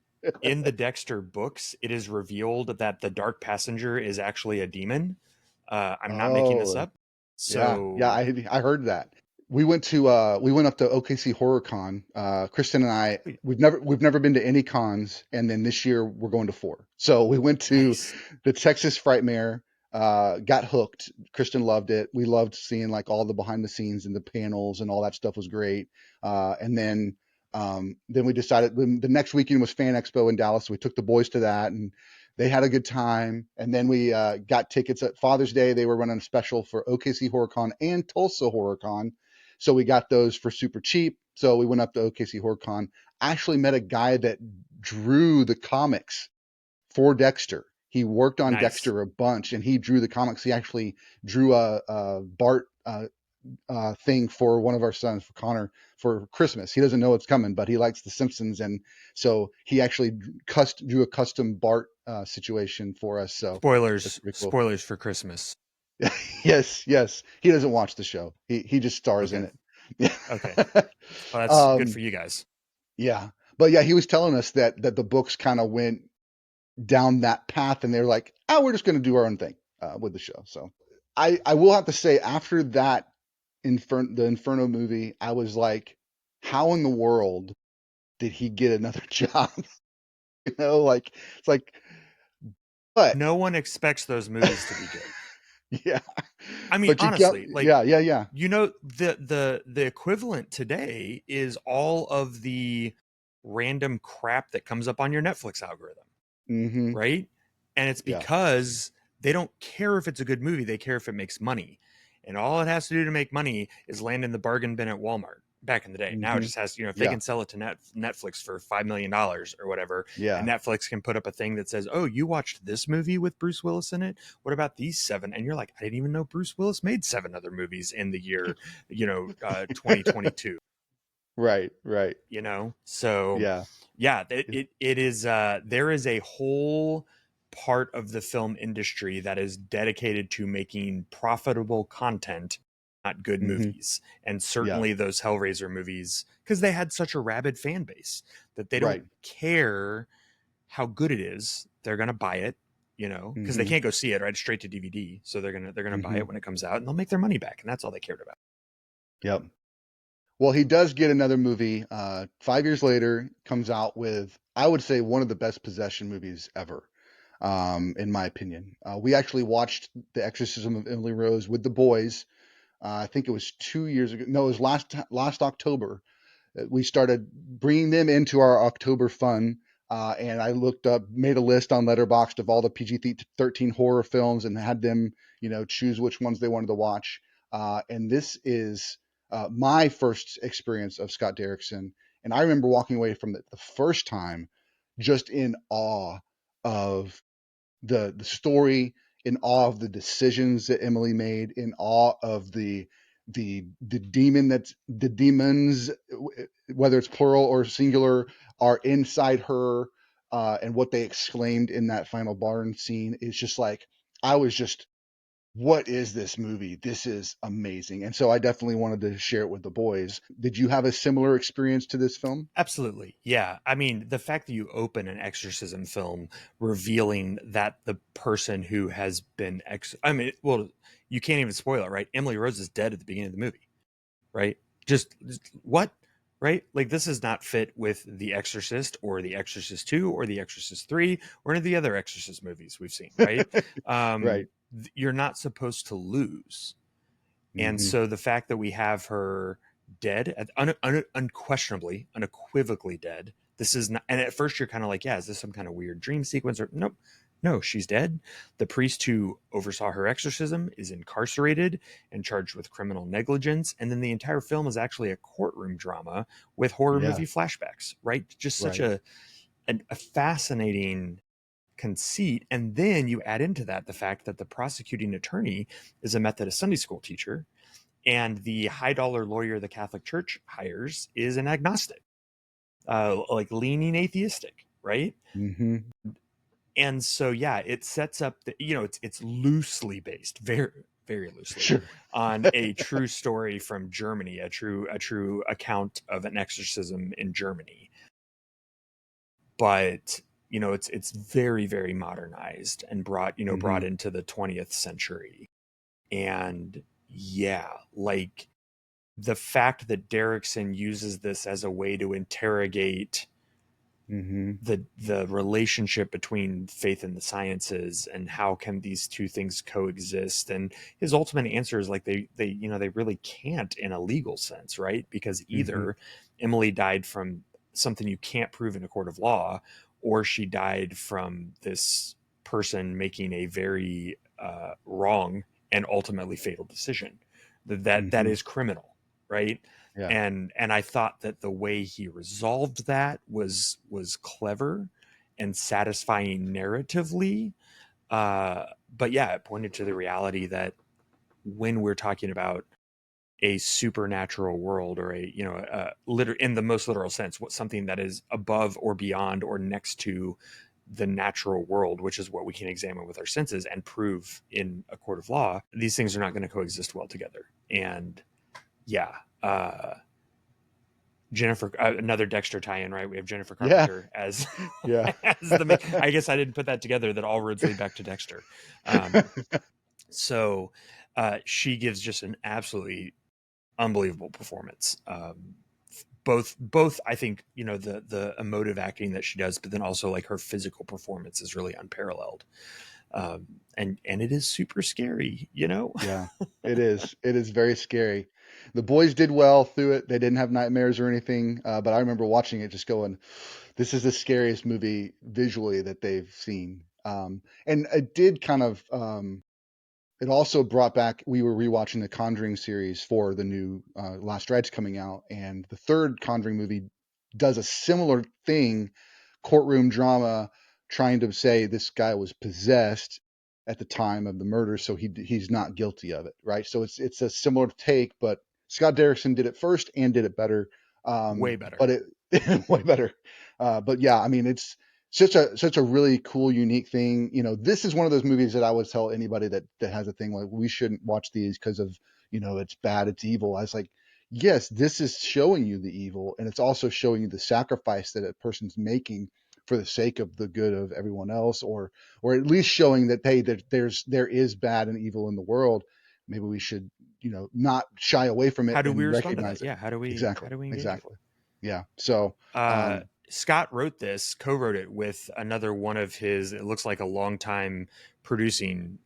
in the Dexter books, it is revealed that the Dark Passenger is actually a demon. I'm not making this Oh, up. yeah, yeah, So I heard that. We went up to OKC Horror Con. Kristen and I, we've never been to any cons, and then this year we're going to four. So we went to nice. the Texas Frightmare, got hooked. Kristen loved it. We loved seeing like all the behind the scenes and the panels and all that stuff was great. And then we decided the next weekend was Fan Expo in Dallas. So we took the boys to that, and they had a good time. And then we got tickets at Father's Day. They were running a special for OKC HorrorCon and Tulsa HorrorCon. So we got those for super cheap. So we went up to OKC HorrorCon. Actually met a guy that drew the comics for Dexter. He worked on Nice. Dexter a bunch, and he drew the comics. He actually drew a Bart thing for one of our sons, for Connor, for Christmas. He doesn't know it's coming, but he likes The Simpsons, and so he actually drew a custom Bart situation for us. So that's Spoilers, pretty cool. spoilers for Christmas. Yes, yes. He doesn't watch the show. He just stars in Okay. it. Yeah. Okay. Well, that's good for you guys. Yeah. But yeah, he was telling us that the books kind of went down that path, and they're like, oh, we're just going to do our own thing with the show. So I will have to say, after that the Inferno movie, I was like, how in the world did he get another job? Like, it's like, but No one expects those movies to be good. yeah, I mean, but you get, honestly, like, yeah. the equivalent today is all of the random crap that comes up on your Netflix algorithm, Mm-hmm. right? And it's Yeah. because they don't care if it's a good movie, they care if it makes money. And all it has to do to make money is land in the bargain bin at Walmart back in the day. Now it Mm-hmm. just has, if they Yeah. can sell it to Netflix for $5 million or whatever, Yeah. and Netflix can put up a thing that says, oh, you watched this movie with Bruce Willis in it? What about these 7? And you're like, I didn't even know Bruce Willis made 7 other movies in the year, 2022. Right. So Yeah. yeah, it is there is a whole part of the film industry that is dedicated to making profitable content, not good Mm-hmm. movies. And Yeah. certainly those Hellraiser movies, because they had such a rabid fan base that they don't Right. care how good it is. They're gonna buy it, because they Mm-hmm. can't go see it, right? Straight to DVD. So they're gonna buy Mm-hmm. it when it comes out, and they'll make their money back, and that's all they cared about. Yep. Well, he does get another movie. 5 years later, comes out with, I would say, one of the best possession movies ever, in my opinion. We actually watched The Exorcism of Emily Rose with the boys. I think it was 2 years ago. No, it was last October. We started bringing them into our October fun. And I made a list on Letterboxd of all the PG-13 horror films and had them, choose which ones they wanted to watch. And this is my first experience of Scott Derrickson. And I remember walking away from it the first time just in awe of the story, in awe of the decisions that Emily made, in awe of the demons, whether it's plural or singular, are inside her, and what they exclaimed in that final barn scene is just like, I was just, what is this movie? This is amazing. And so I definitely wanted to share it with the boys. Did you have a similar experience to this film? Absolutely. Yeah. I mean, the fact that you open an exorcism film revealing that the person who has been I mean, well, you can't even spoil it, right? Emily Rose is dead at the beginning of the movie, right? Just what? Right? Like, this is not fit with The Exorcist or The Exorcist 2 or The Exorcist 3 or any of the other Exorcist movies we've seen, right? Right. You're not supposed to lose. And Mm-hmm. so the fact that we have her dead, unquestionably, unequivocally dead, this is not, and at first you're kind of like, yeah, is this some kind of weird dream sequence? Or nope, no, she's dead. The priest who oversaw her exorcism is incarcerated and charged with criminal negligence. And then the entire film is actually a courtroom drama with horror Yeah. movie flashbacks, right? Just such Right. a fascinating conceit. And then you add into that the fact that the prosecuting attorney is a Methodist Sunday school teacher, and the high dollar lawyer the Catholic Church hires is an agnostic, like leaning atheistic, right? Mm-hmm. And so yeah, it sets up it's loosely based, very very loosely, Sure. on a true story from Germany, a true account of an exorcism in Germany. But it's very very modernized and brought Mm-hmm. into the 20th century. And yeah, like, the fact that Derrickson uses this as a way to interrogate Mm-hmm. the relationship between faith and the sciences, and how can these two things coexist, and his ultimate answer is like, they really can't in a legal sense, right? Because Mm-hmm. either Emily died from something you can't prove in a court of law, or she died from this person making a very wrong and ultimately fatal decision that Mm-hmm. is criminal, right? Yeah. And I thought that the way he resolved that was clever and satisfying narratively. But yeah, it pointed to the reality that when we're talking about a supernatural world, or a, you know, in the most literal sense, what something that is above or beyond or next to the natural world, which is what we can examine with our senses and prove in a court of law, these things are not going to coexist well together. And yeah, Jennifer, another Dexter tie-in, right? We have Jennifer Yeah. Carpenter as Yeah. as the main. I guess I didn't put that together. That all roads lead back to Dexter. Um, so she gives just an absolutely unbelievable performance. Both I think, you know, the emotive acting that she does, but then also like her physical performance is really unparalleled. And it is super scary, you know. Yeah, it is. It is very scary. The boys did well through it. They didn't have nightmares or anything, but I remember watching it just going, this is the scariest movie visually that they've seen. And it did kind of, it also brought back, we were rewatching the Conjuring series for the new Last Rites coming out, and the third Conjuring movie does a similar thing, courtroom drama, trying to say this guy was possessed at the time of the murder, so he's not guilty of it, right? So it's a similar take, but Scott Derrickson did it first and did it better, Way better. but it way better. But yeah, I mean, it's such a really cool, unique thing. You know, this is one of those movies that I would tell anybody that has a thing like we shouldn't watch these because of, you know, it's bad, it's evil. I was like, yes, this is showing you the evil, and it's also showing you the sacrifice that a person's making for the sake of the good of everyone else, or at least showing that, hey, there is bad and evil in the world. Maybe we should, you know, not shy away from it How do we and respond to recognize that? it. Yeah, how Exactly, do we engage with exactly. Yeah. So, it? Scott wrote this, co-wrote it with another one of his, it looks like a longtime producing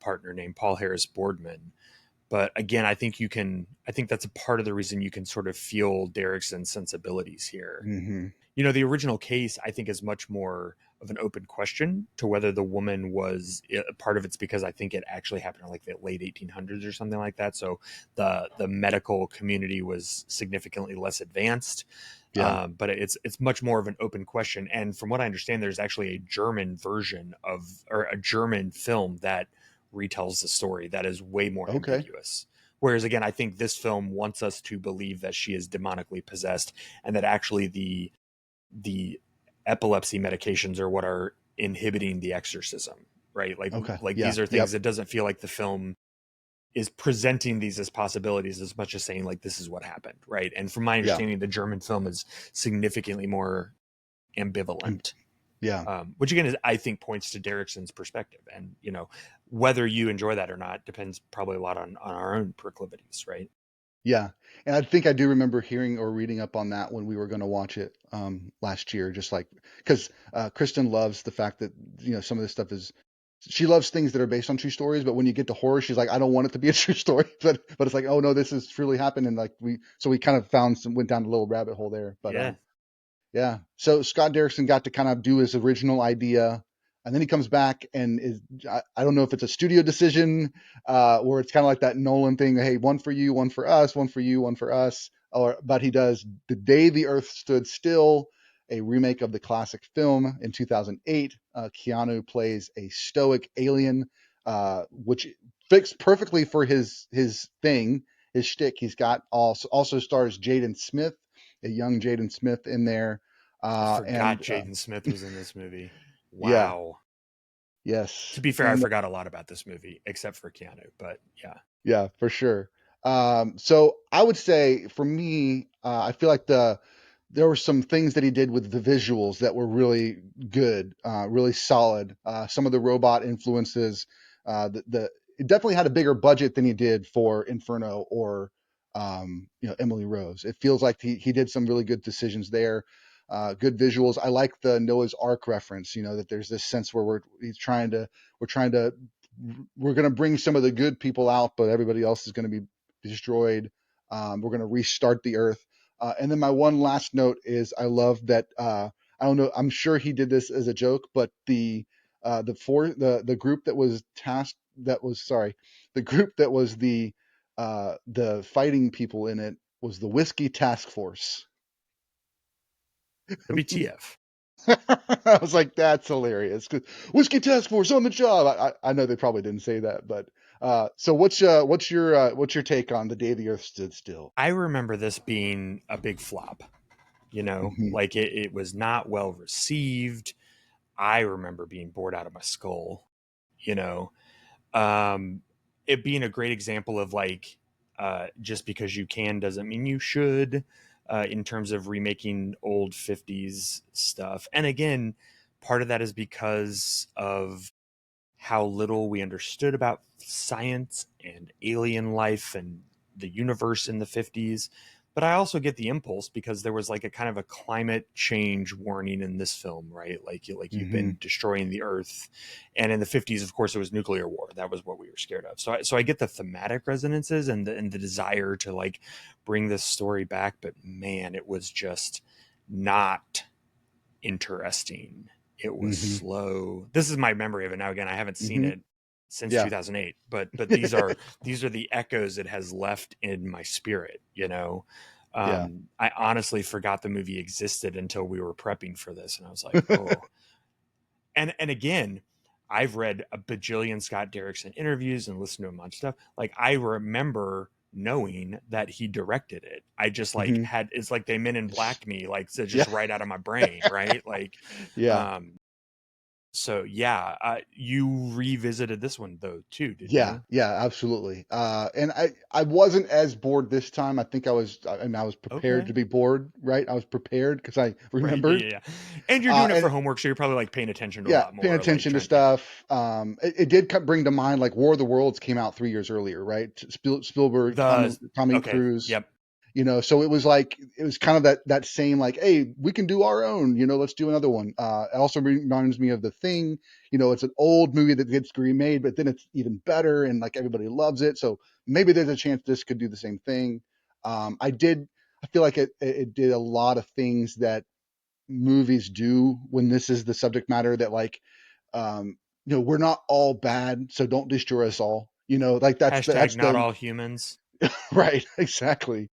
partner named Paul Harris Boardman. But again, I think that's a part of the reason you can sort of feel Derrickson's sensibilities here. mhm. You know, the original case, I think, is much more of an open question to whether the woman was part of it's because I think it actually happened in like the late 1800s or something like that. So the medical community was significantly less advanced. Yeah. But it's much more of an open question. And from what I understand, there's actually a German version of, or a German film that retells the story that is way more Okay. ambiguous. Whereas again, I think this film wants us to believe that she is demonically possessed, and that actually the epilepsy medications are what are inhibiting the exorcism, right? Okay. Like Yeah. these are things Yep. that doesn't feel like the film is presenting these as possibilities as much as saying like this is what happened, right? And from my Yeah. understanding, the German film is significantly more Mm, ambivalent, yeah. which again is, I think, points to Derrickson's perspective. And you know, whether you enjoy that or not depends probably a lot on our own proclivities, right? Yeah. And I think I do remember hearing or reading up on that when we were going to watch it last year, just like because Kristen loves the fact that, you know, some of this stuff is, she loves things that are based on true stories, but when you get to horror, she's like, I don't want it to be a true story, but it's like, oh no, this is truly happened, and like we kind of went down a little rabbit hole there, but Yeah, yeah. So Scott Derrickson got to kind of do his original idea, and then he comes back and I don't know if it's a studio decision, where it's kind of like that Nolan thing. Hey, one for you, one for us, one for you, one for us. But he does The Day the Earth Stood Still, a remake of the classic film in 2008. Keanu plays a stoic alien, which fits perfectly for his thing, his shtick. He's got also stars Jaden Smith, a young Jaden Smith in there. I forgot And Jaden Smith was in this movie. yeah, Wow. To yes, be fair, I and forgot a lot about this movie, except for Keanu. But yeah, yeah, for sure. So I would say for me, I feel like there were some things that he did with the visuals that were really good, really solid. Some of the robot influences, the it definitely had a bigger budget than he did for Inferno or you know, Emily Rose. It feels like he did some really good decisions there. Good visuals. I like the Noah's Ark reference. You know, that there's this sense where we're trying to we're going to bring some of the good people out, but everybody else is going to be destroyed. We're going to restart the earth. And then my one last note is I love that. I don't know. I'm sure he did this as a joke, but the group that was tasked that was sorry the group that was the fighting people in it. was the Whiskey Task Force. WTF? I was like, that's hilarious. 'Cause Whiskey Task Force on the job. I know they probably didn't say that, but so what's your take on The Day the Earth Stood Still? I remember this being a big flop. Hmm. Like it was not well received. I remember being bored out of my skull. You know, um, it being a great example of like just because you can doesn't mean you should. In terms of remaking old 50s stuff. And again, part of that is because of how little we understood about science and alien life and the universe in the 50s. But I also get the impulse because there was like a kind of a climate change warning in this film, right? Like you've Hmm. been destroying the earth, and in the 50s, of course, it was nuclear war. That was what we were scared of. So I get the thematic resonances and the desire to like bring this story back. But man, it was just not interesting. It was Hmm. slow. This is my memory of it. Now again, I haven't seen Hmm. it since Yeah. 2008, but these are the echoes it has left in my spirit, Yeah. I honestly forgot the movie existed until we were prepping for this, and I was like, oh. And again, I've read a bajillion Scott Derrickson interviews and listened to a bunch of stuff. Like I remember knowing that he directed it. I just like Hmm. had it's like they Men in Blacked me, like to Yeah. just right out of my brain, right? Yeah. Um, so yeah, you revisited this one though too, didn't Yeah, you? yeah, absolutely. And I wasn't as bored this time. I mean, I was prepared Okay. to be bored, right? I was prepared because I Right. Yeah, remembered. yeah, yeah. And you're doing it for And homework, so you're probably like paying attention to a yeah, lot paying more, like attention to trying, yeah. stuff. It did bring to mind like War of the Worlds came out 3 years earlier, right? Spielberg, The Tommy okay, Cruise, yep. so it was like it was kind of that same like, hey, we can do our own, let's do another one. It also reminds me of The Thing. It's an old movie that gets remade, but then it's even better and like everybody loves it. So maybe there's a chance this could do the same thing. I feel like it did a lot of things that movies do when this is the subject matter, that like, we're not all bad, so don't destroy us all. Like Hashtag that's not the all humans. right, exactly.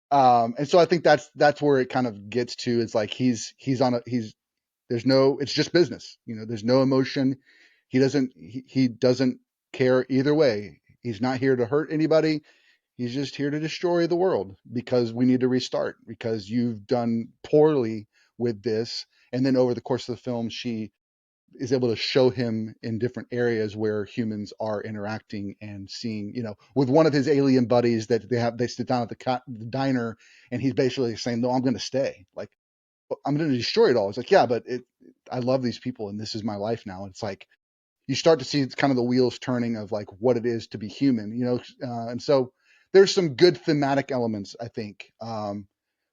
And so I think that's where it kind of gets to. It's like he's on a he's there's no it's just business. There's no emotion. He doesn't care either way. He's not here to hurt anybody. He's just here to destroy the world because we need to restart because you've done poorly with this. And then over the course of the film, she is able to show him in different areas where humans are interacting and seeing, with one of his alien buddies that they sit down at the diner, and he's basically saying, no, I'm going to stay. Like, I'm going to destroy it all. It's like, yeah, but I love these people and this is my life now. It's like, you start to see it's kind of the wheels turning of like what it is to be human, and so there's some good thematic elements, I think.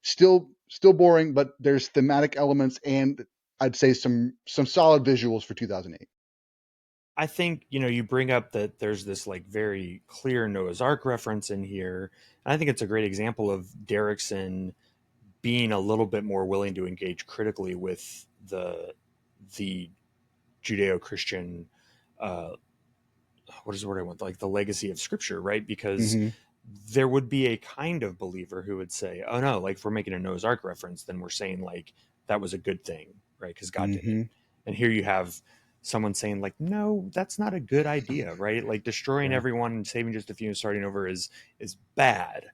Still boring, but there's thematic elements, and I'd say some solid visuals for 2008. I think, you bring up that there's this like very clear Noah's Ark reference in here. And I think it's a great example of Derrickson being a little bit more willing to engage critically with the Judeo-Christian, uh, what is the word I want? Like the legacy of Scripture, right? Because Mm-hmm. there would be a kind of believer who would say, "Oh no, like if we're making a Noah's Ark reference, then we're saying like that was a good thing, right? Because God did it." Mm-hmm. And here you have someone saying like, "No, that's not a good idea, right? Like destroying Yeah. everyone and saving just a few and starting over is bad."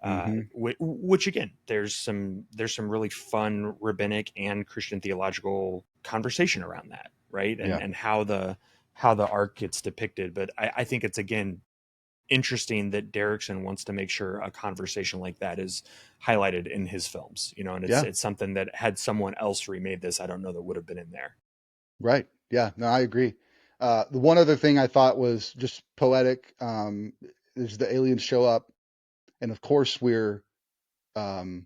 Mm-hmm. Which again, there's some really fun rabbinic and Christian theological conversation around that, right? And Yeah. and how the arc gets depicted. But I think it's again interesting that Derrickson wants to make sure a conversation like that is highlighted in his films, and it's Yeah. it's something that had someone else remade this, I don't know that would have been in there. Right. Yeah. No, I agree. The one other thing I thought was just poetic, is the aliens show up, and of course um,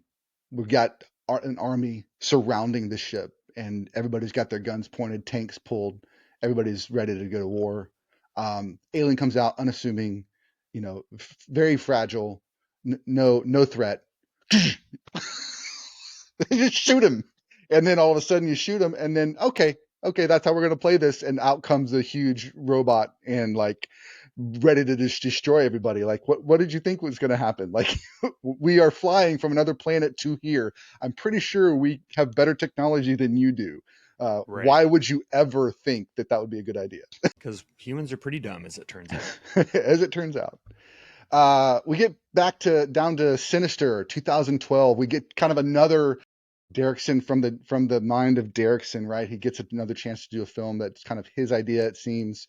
we've got an army surrounding the ship, and everybody's got their guns pointed, tanks pulled, everybody's ready to go to war. Alien comes out unassuming, very fragile, no threat. They just shoot him, and then all of a sudden you shoot him, and then okay, that's how we're gonna play this, and out comes a huge robot, and like ready to just destroy everybody. Like, what did you think was going to happen? Like, we are flying from another planet to here. I'm pretty sure we have better technology than you do. Right. Why would you ever think that that would be a good idea? Because humans are pretty dumb, as it turns out. As it turns out. We get back down to Sinister 2012. We get kind of another Derrickson from the mind of Derrickson, right? He gets another chance to do a film that's kind of his idea, it seems.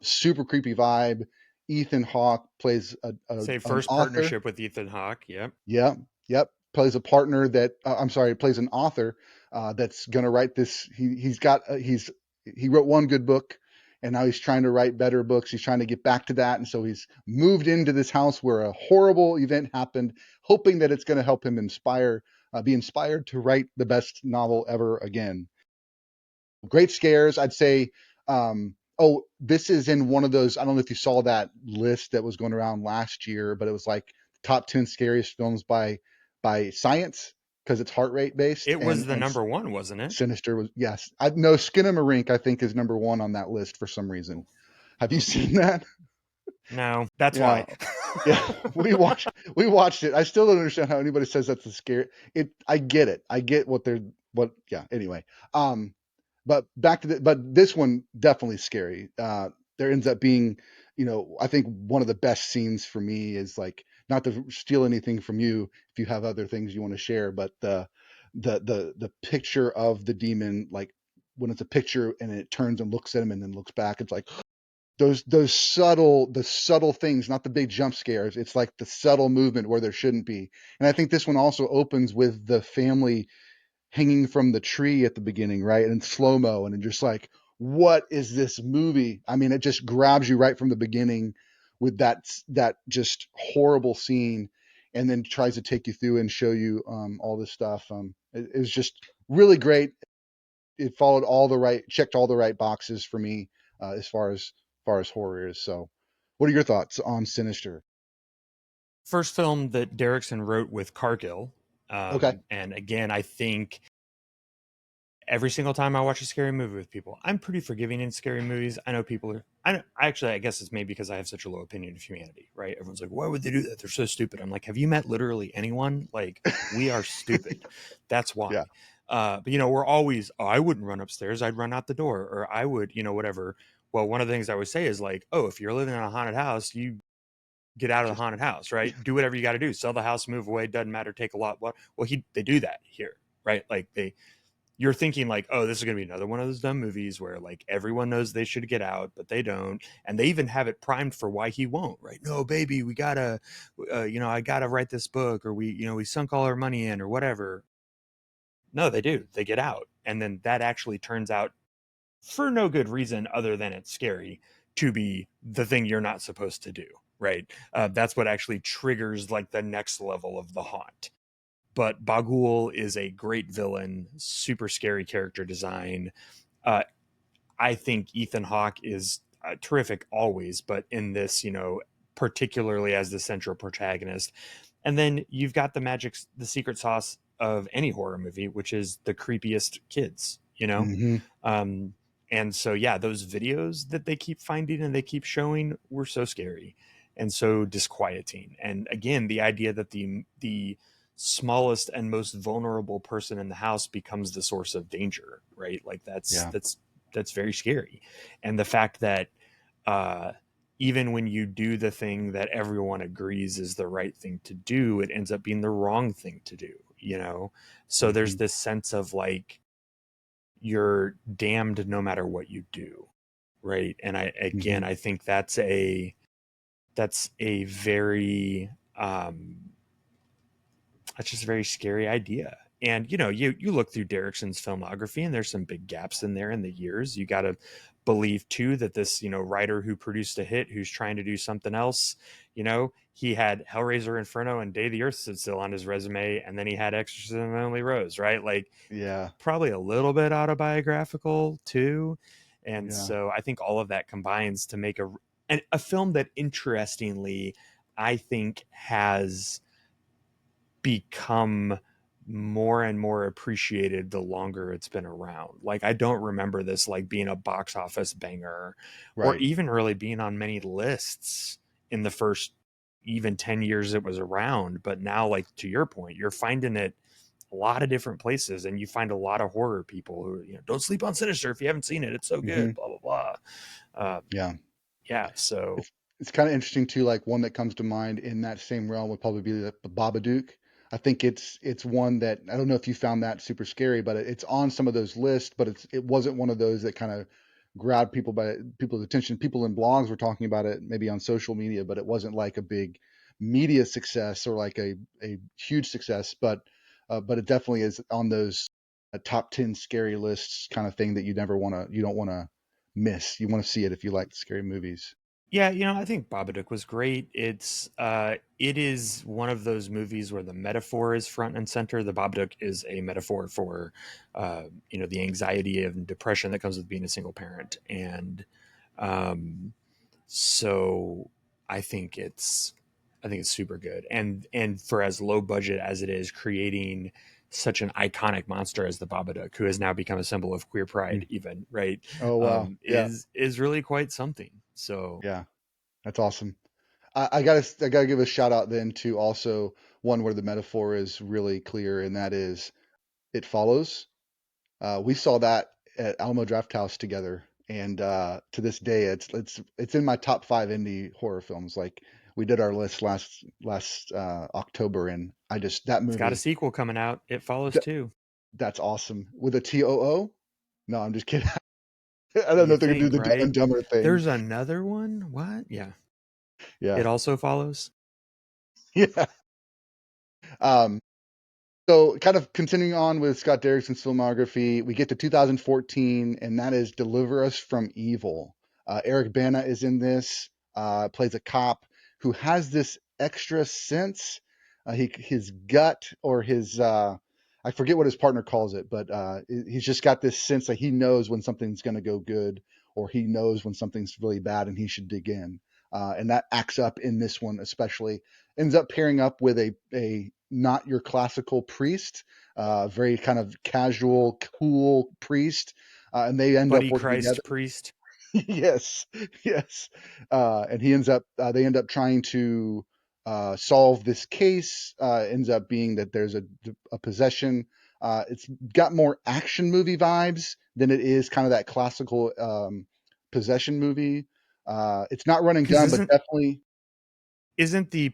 Super creepy vibe. Ethan Hawke plays Say an first author. partnership with Ethan Hawke. Yep. Yeah, yep. Plays a partner that I'm sorry, plays an author that's going to write this. He wrote one good book, and now he's trying to write better books. He's trying to get back to that, and so he's moved into this house where a horrible event happened, hoping that it's going to help him be inspired to write the best novel ever again. Great scares, I'd say. Oh, this is in one of those. I don't know if you saw that list that was going around last year, but it was like top 10 scariest films by science because it's heart rate based, It was and the number one, wasn't it? Sinister was, yes. I know Skinamarink, I think, is number one on that list for some reason. Have you seen that? No, that's Yeah, why. yeah. We watched it. I still don't understand how anybody says that's a scary. I get it. I get what. Yeah. Anyway, but but this one definitely scary. There ends up being, I think one of the best scenes for me is, like, not to steal anything from you if you have other things you want to share, but the picture of the demon, like when it's a picture and it turns and looks at him and then looks back, it's like the subtle things, not the big jump scares. It's like the subtle movement where there shouldn't be. And I think this one also opens with the family hanging from the tree at the beginning, right? And in slow mo, and just like, what is this movie? I mean, it just grabs you right from the beginning with that just horrible scene, and then tries to take you through and show you all this stuff. It was just really great. It checked all the right boxes for me as far as horror is. So, what are your thoughts on Sinister? First film that Derrickson wrote with Cargill. Okay. And again, I think every single time I watch a scary movie with people, I'm pretty forgiving in scary movies. I know people are. I guess it's maybe because I have such a low opinion of humanity, right? Everyone's like, "Why would they do that? They're so stupid." I'm like, "Have you met literally anyone? Like, we are stupid. That's why." Yeah. But we're always, oh, I wouldn't run upstairs. I'd run out the door, or I would, whatever. Well, one of the things I would say is like, oh, if you're living in a haunted house, you get out of the Just haunted house, right? Do whatever you got to do. Sell the house, move away. Doesn't matter. Take a lot. Well, they do that here, right? Like you're thinking like, oh, this is going to be another one of those dumb movies where like everyone knows they should get out, but they don't. And they even have it primed for why he won't, right? No, baby, we gotta, I gotta write this book, or we sunk all our money in or whatever. No, they do. They get out. And then that actually turns out, for no good reason other than it's scary, to be the thing you're not supposed to do, right? That's what actually triggers like the next level of the haunt. But Bagul is a great villain, super scary character design. Uh, I think Ethan Hawke is terrific always, but in this, particularly as the central protagonist. And then you've got the secret sauce of any horror movie, which is the creepiest kids. hmm Um, and so, yeah, those videos that they keep finding and they keep showing were so scary and so disquieting. And again, the idea that the smallest and most vulnerable person in the house becomes the source of danger, right? Like yeah. that's very scary. And the fact that uh, even when you do the thing that everyone agrees is the right thing to do, it ends up being the wrong thing to do. So there's hmm this sense of like you're damned no matter what you do, right? And hmm I think that's a very that's just a very scary idea. And you look through Derrickson's filmography, and there's some big gaps in there in the years. You got to believe too that this writer who produced a hit, who's trying to do something else, he had Hellraiser, Inferno, and Day the Earth Stood Still on his resume, and then he had Exorcism and Emily Rose, right? Like Yeah. probably a little bit autobiographical too. And Yeah. so I think all of that combines to make a film that, interestingly, I think has become more and more appreciated the longer it's been around. Like, I don't remember this like being a box office banger or Right. even really being on many lists in the first even 10 years it was around. But now, like, to your point, you're finding it a lot of different places, and you find a lot of horror people who, don't sleep on Sinister if you haven't seen it. It's so Hmm. good, blah, blah, blah. Uh, Yeah. yeah. So, It's kind of interesting too. Like one that comes to mind in that same realm would probably be the Babadook. I think it's one that I don't know if you found that super scary, but it's on some of those lists. But it wasn't one of those that kind of grabbed people's attention. People in blogs were talking about it maybe on social media, but it wasn't like a big media success or like a huge success. But it definitely is on those top 10 scary lists kind of thing that you don't want to miss. You want to see it if you like scary movies. yeah, I think Babadook was great. It is one of those movies where the metaphor is front and center. The Babadook is a metaphor for, the anxiety and depression that comes with being a single parent, and um, so I think it's super good, and for as low budget as it is, creating such an iconic monster as the Babadook, who has now become a symbol of queer pride, even, right, Oh wow. Yeah. is really quite something. So Yeah. That's awesome. I gotta give a shout out then to also one where the metaphor is really clear, and that is It Follows. We saw that at Alamo Draft House together, and to this day, it's in my top five indie horror films. Like we did our list last October, and I just that it's got a movie sequel coming out. It follows th- too. that's awesome with a TOO. No, I'm just kidding. I don't know You if they're gonna do think, the Dumb right? and Dumber thing. There's another one. What? Yeah. Yeah, It also follows. yeah. Um, So, kind of continuing on with Scott Derrickson's filmography, we get to 2014, and that is Deliver Us from Evil. Eric Bana is in this, plays a cop who has this extra sense. His gut or I forget what his partner calls it, but he's just got this sense that he knows when something's going to go good or he knows when something's really bad and he should dig in. And that acts up in this one, especially. Ends up pairing up with a not your classical priest, very kind of casual, cool priest, and they end up Buddy working together. Christ priest. Yes, yes, and they end up trying to solve this case. Ends up being that there's a possession. It's got more action movie vibes than it is kind of that classical possession movie. It's not run and Because gun, but definitely isn't the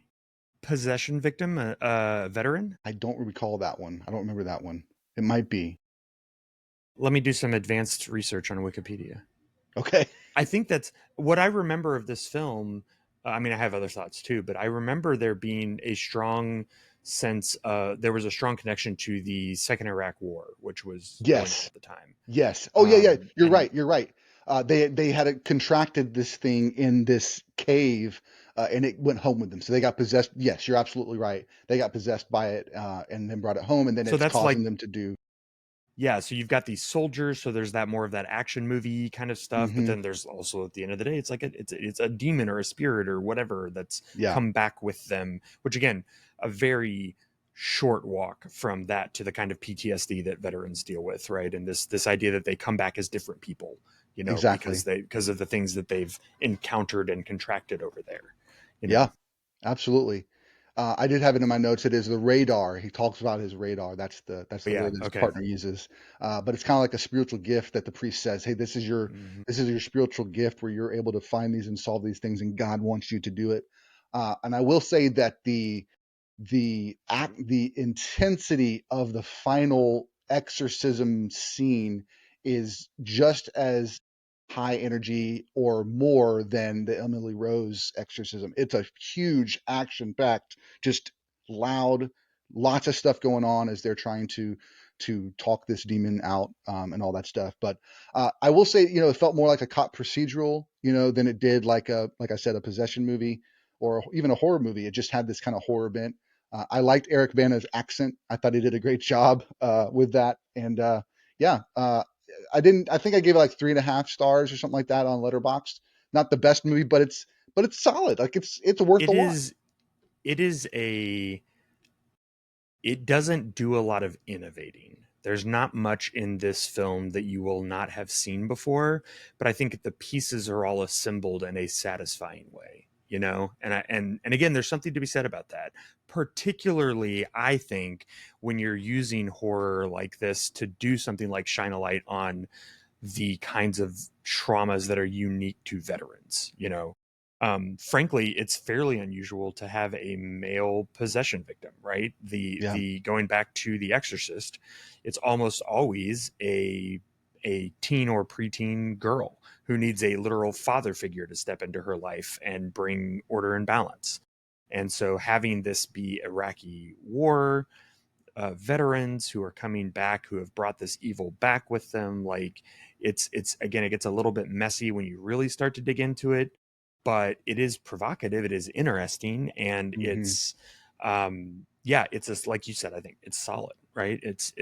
possession victim a veteran? I don't recall that one. I don't remember that one. It might be. Let me do some advanced research on Wikipedia. Okay. I think that's what I remember of this film. I mean, I have other thoughts too, but I remember there being a strong sense. There was a strong connection to the Second Iraq War, which was going on Yes. at the time. Yes. Oh yeah, yeah. You're And right. You're right. They had contracted this thing in this cave, and it went home with them. So they got possessed. Yes, you're absolutely right. They got possessed by it, and then brought it home, and then so it's that's causing like, them to do. yeah. So you've got these soldiers. So there's that more of that action movie kind of stuff. But Hmm. then there's also, at the end of the day, it's like it's a demon or a spirit or whatever that's Yeah. come back with them. Which, again, a very short walk from that to the kind of PTSD that veterans deal with, right? And this idea that they come back as different people, Exactly. because of the things that they've encountered and contracted over there, you Yeah. know. Absolutely. I did have it in my notes. It is the radar. He talks about his radar. That's But the yeah, word that his okay. partner uses. But it's kind of like a spiritual gift that the priest says, "Hey, Mhm. this is your spiritual gift where you're able to find these and solve these things, and God wants you to do it." And I will say that the intensity of the final exorcism scene is just as high energy or more than the Emily Rose exorcism. It's a huge action packed, just loud, lots of stuff going on as they're trying to talk this demon out, and all that stuff. But I will say, it felt more like a cop procedural, than it did like I said, a possession movie or even a horror movie. It just had this kind of horror bent. I liked Eric Bana's accent. I thought he did a great job with that. And yeah, I think I gave it like 3.5 stars or something like that on Letterboxd. Not the best movie, but it's solid. Like it's worth a It watch. is it is a it doesn't do a lot of innovating. There's not much in this film that you will not have seen before, but I think the pieces are all assembled in a satisfying way, you know? And again, there's something to be said about that. Particularly, I think when you're using horror like this to do something like shine a light on the kinds of traumas that are unique to veterans, you know. Frankly, it's fairly unusual to have a male possession victim, right? Yeah. The going back to The Exorcist, it's almost always a teen or preteen girl who needs a literal father figure to step into her life and bring order and balance. And so having this be Iraqi war veterans who are coming back, who have brought this evil back with them, like it's again, it gets a little bit messy when you really start to dig into it, but it is provocative, it is interesting, and Hmm. yeah, it's just like you said, I think it's solid, right? It's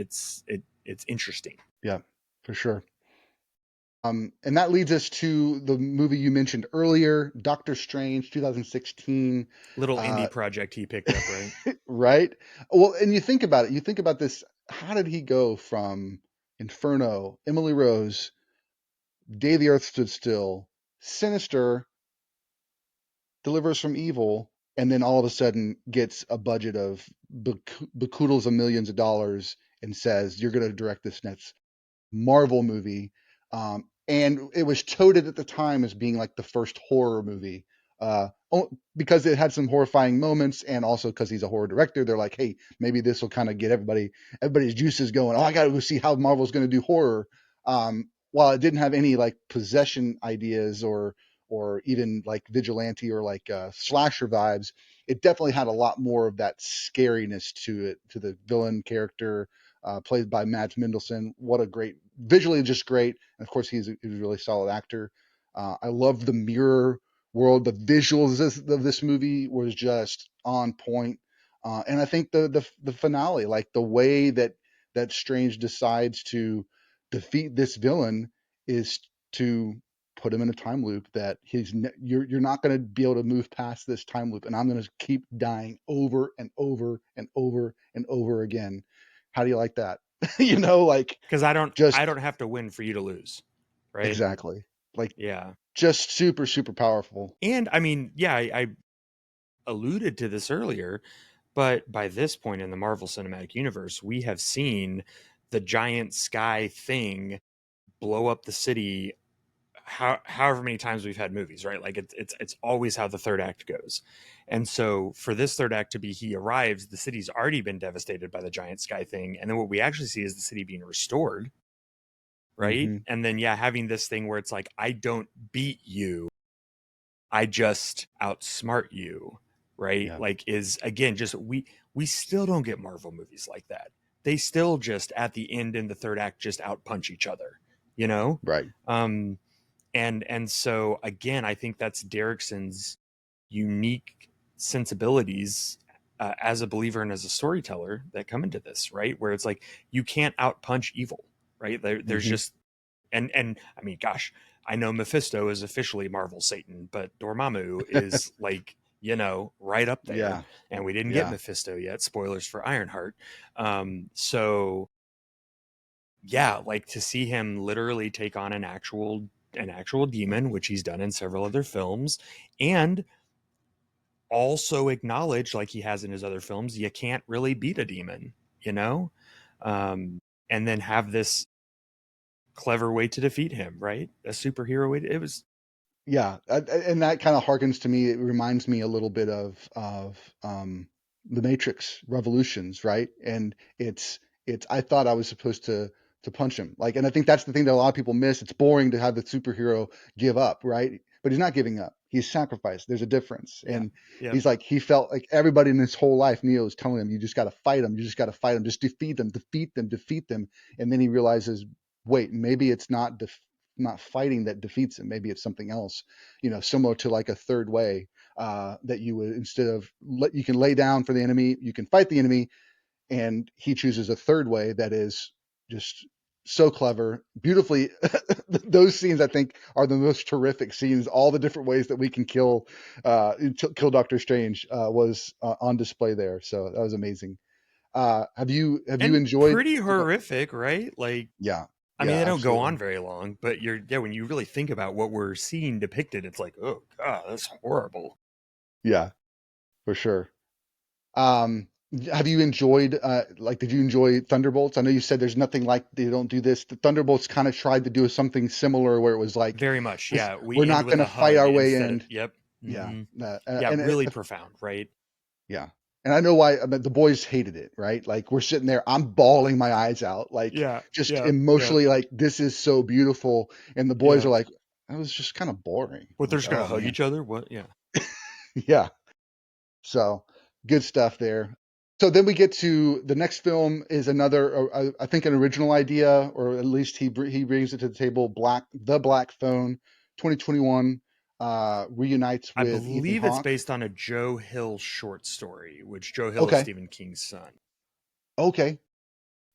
interesting. Yeah, for sure. And that leads us to the movie you mentioned earlier, Doctor Strange, 2016. Little Uh, indie project he picked up, right? right? Well, and you think about it. You think about this. How did he go from Inferno, Emily Rose, Day the Earth Stood Still, Sinister, Delivers from Evil, and then all of a sudden gets a budget of becoodles of millions of dollars and says, "You're going to direct this next Marvel movie," and it was touted at the time as being like the first horror movie, because it had some horrifying moments, and also because he's a horror director. They're like, "Hey, maybe this will kind of get everybody's juices going. Oh, I got to go see how Marvel's going to do horror." While it didn't have any like possession ideas or even like vigilante or like slasher vibes, it definitely had a lot more of that scariness to it, to the villain character, played by Mads Mikkelsen. What a great, visually just great. And of course, he's a really solid actor. I love the mirror world. The visuals of this movie was just on point. And I think the finale, like the way that Strange decides to defeat this villain, is to put him in a time loop that you're not going to be able to move past this time loop, and I'm going to keep dying over and over and over and over again. How do you like that? Like, Because just I don't have to win for you to lose, right? exactly, like, Yeah. just super super powerful. And I mean, yeah, I alluded to this earlier, but by this point in the Marvel Cinematic Universe, we have seen the giant sky thing blow up the city however many times we've had movies, right? Like it's always how the third act goes. And so for this third act to be he arrives, the city's already been devastated by the giant sky thing, and then what we actually see is the city being restored, right? Hmm. And then yeah, having this thing where it's like, I don't beat you, I just outsmart you, right? Yeah. Like is again just we still don't get Marvel movies like that. They still just at the end in the third act just outpunch each other, you know? Right. Um and so again, I think that's Derrickson's unique sensibilities as a believer and as a storyteller that come into this, right? Where it's like you can't outpunch evil, right? There's Hmm. just and I mean, gosh, I know Mephisto is officially Marvel Satan, but Dormammu is like, you know, right up there. Yeah. And we didn't get Yeah. Mephisto yet. Spoilers for Ironheart. So yeah, like to see him literally take on an actual demon, which he's done in several other films, and also acknowledge, like he has in his other films, you can't really beat a demon, you know? Um, and then have this clever way to defeat him, right? A superhero way. It was Yeah, and that kind of harkens to me. It reminds me a little bit of the Matrix Revolutions, right? And it's. I thought I was supposed to punch him, like, and I think that's the thing that a lot of people miss. It's boring to have the superhero give up, right? But he's not giving up. He's sacrificed. There's a difference, yeah, and yeah. he's like he felt like everybody in his whole life, Neo, is telling him, "You just got to fight him. You just got to fight him. Just defeat them. Defeat them. Defeat them." And then he realizes, wait, maybe it's not fighting that defeats him. Maybe it's something else, similar to like a third way, that you would, instead of you can lay down for the enemy, you can fight the enemy, and he chooses a third way that is just so clever, beautifully. Those scenes, I think, are the most terrific scenes. All the different ways that we can kill Doctor Strange was on display there, so that was amazing. Have you And enjoyed? pretty horrific, right? Like, Yeah, I mean, yeah, they don't go absolutely. on very long, but when you really think about what we're seeing depicted, it's like, oh god, that's horrible. Yeah, for sure. Um, have you enjoyed like did you enjoy Thunderbolts? I know you said there's nothing like they don't do this. The Thunderbolts kind of tried to do something similar where it was like Very much, this, yeah. we're We end not with going to a fight hug our way instead of in. yep. Yeah, Hmm. uh, Yeah, and really profound, right? yeah. And I know why. I mean, the boys hated it, right? Like we're sitting there, I'm bawling my eyes out, like Yeah, just yeah, yeah, emotionally, like this is so beautiful. And the boys yeah. are like, that was just kind of boring. What, I'm they're like, just gonna oh hug man, each other? What? Yeah. yeah. So good stuff there. So then we get to the next film is another, I think, an original idea, or at least he brings it to the table. The Black Phone, 2021, reunites I with Ethan believe it's Hawke. based on a Joe Hill short story, which Joe Hill is Okay, Stephen King's son. okay,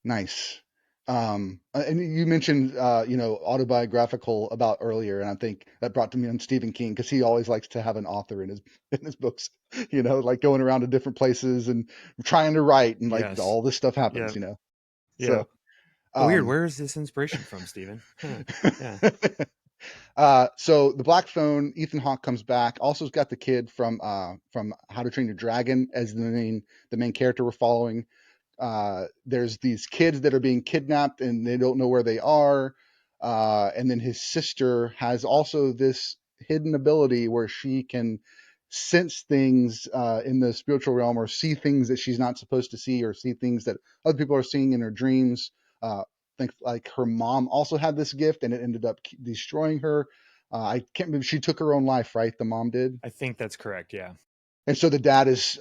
nice. And you mentioned, autobiographical about earlier, and I think that brought to me on Stephen King because he always likes to have an author in his in his books, like going around to different places and trying to write, and like Yes. all this stuff happens, Yeah. Yeah. So, Weird. um, Where is this inspiration from, Stephen? Huh. Yeah. so the Black Phone, Ethan Hawke comes back. Also, has got the kid from How to Train Your Dragon as the main character we're following. There's these kids that are being kidnapped and they don't know where they are. And then his sister has also this hidden ability where she can sense things in the spiritual realm, or see things that she's not supposed to see, or see things that other people are seeing in her dreams. I think like her mom also had this gift and it ended up destroying her. I can't remember. She took her own life, right? The mom did. I think that's correct. Yeah. And so the dad is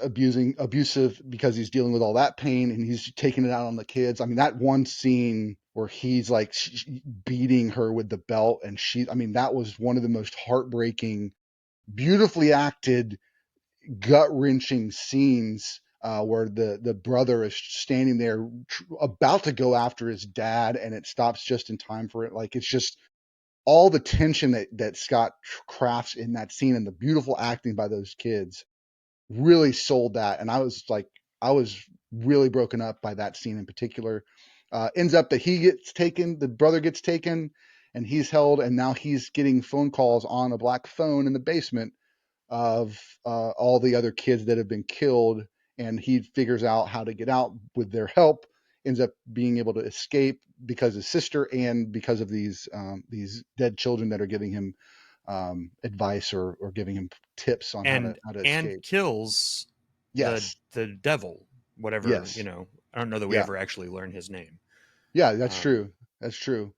abusive because he's dealing with all that pain and he's taking it out on the kids. I mean, that one scene where he's like beating her with the belt, and I mean, that was one of the most heartbreaking, beautifully acted, gut wrenching scenes. Where the brother is standing there about to go after his dad, and it stops just in time for it. Like it's just all the tension that Scott crafts in that scene, and the beautiful acting by those kids really sold that. And I was really broken up by that scene in particular. Ends up that the brother gets taken, and he's held, and now he's getting phone calls on a black phone in the basement of all the other kids that have been killed. And he figures out how to get out with their help, ends up being able to escape because his sister, and because of these dead children that are giving him advice, or giving him tips on how to And escape. kills Yes, the devil, whatever, yes, I don't know that we yeah, ever actually learn his name. yeah. That's Um, true. That's true.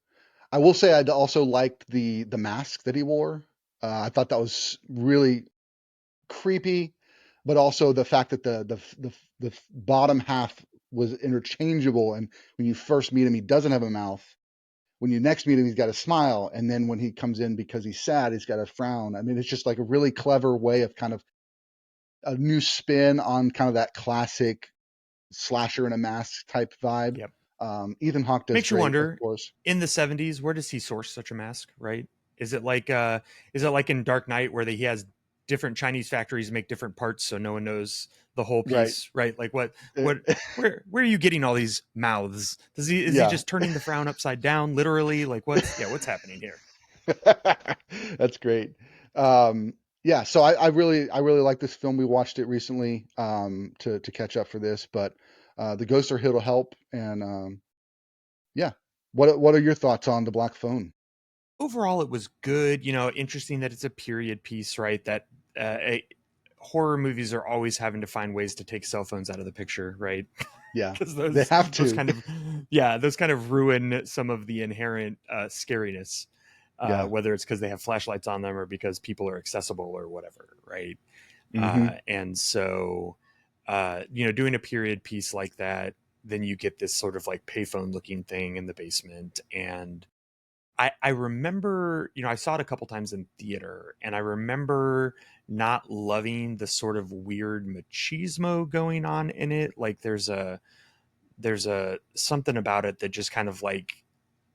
I will say I also liked the mask that he wore. I thought that was really creepy, but also the fact that the bottom half was interchangeable, and when you first meet him, he doesn't have a mouth. When you next meet him, he's got a smile, and then when he comes in because he's sad, he's got a frown. I mean, it's just like a really clever way of kind of a new spin on kind of that classic slasher in a mask type vibe. yep. Ethan Hawke does Makes you great, of wonder, course. in the 70s, where does he source such a mask, right? Is it like in Dark Knight where he has different Chinese factories make different parts so no one knows the whole Right. piece, right? Like what where are you getting all these mouths? Is he Yeah. just turning the frown upside down literally? Like what's happening here? That's great. Yeah, so I really like this film. We watched it recently to catch up for this, but the ghosts are here to help. And yeah, what are your thoughts on the Black Phone? Overall it was good, interesting that it's a period piece, right? That horror movies are always having to find ways to take cell phones out of the picture, right? Yeah, Because they have those to. kind of yeah, those kind of ruin some of the inherent scariness, Yeah. whether it's because they have flashlights on them or because people are accessible or whatever, right? Hmm. And so doing a period piece like that, then you get this sort of like payphone looking thing in the basement. And I remember, I saw it a couple times in theater, and I remember not loving the sort of weird machismo going on in it. Like there's a something about it that just kind of like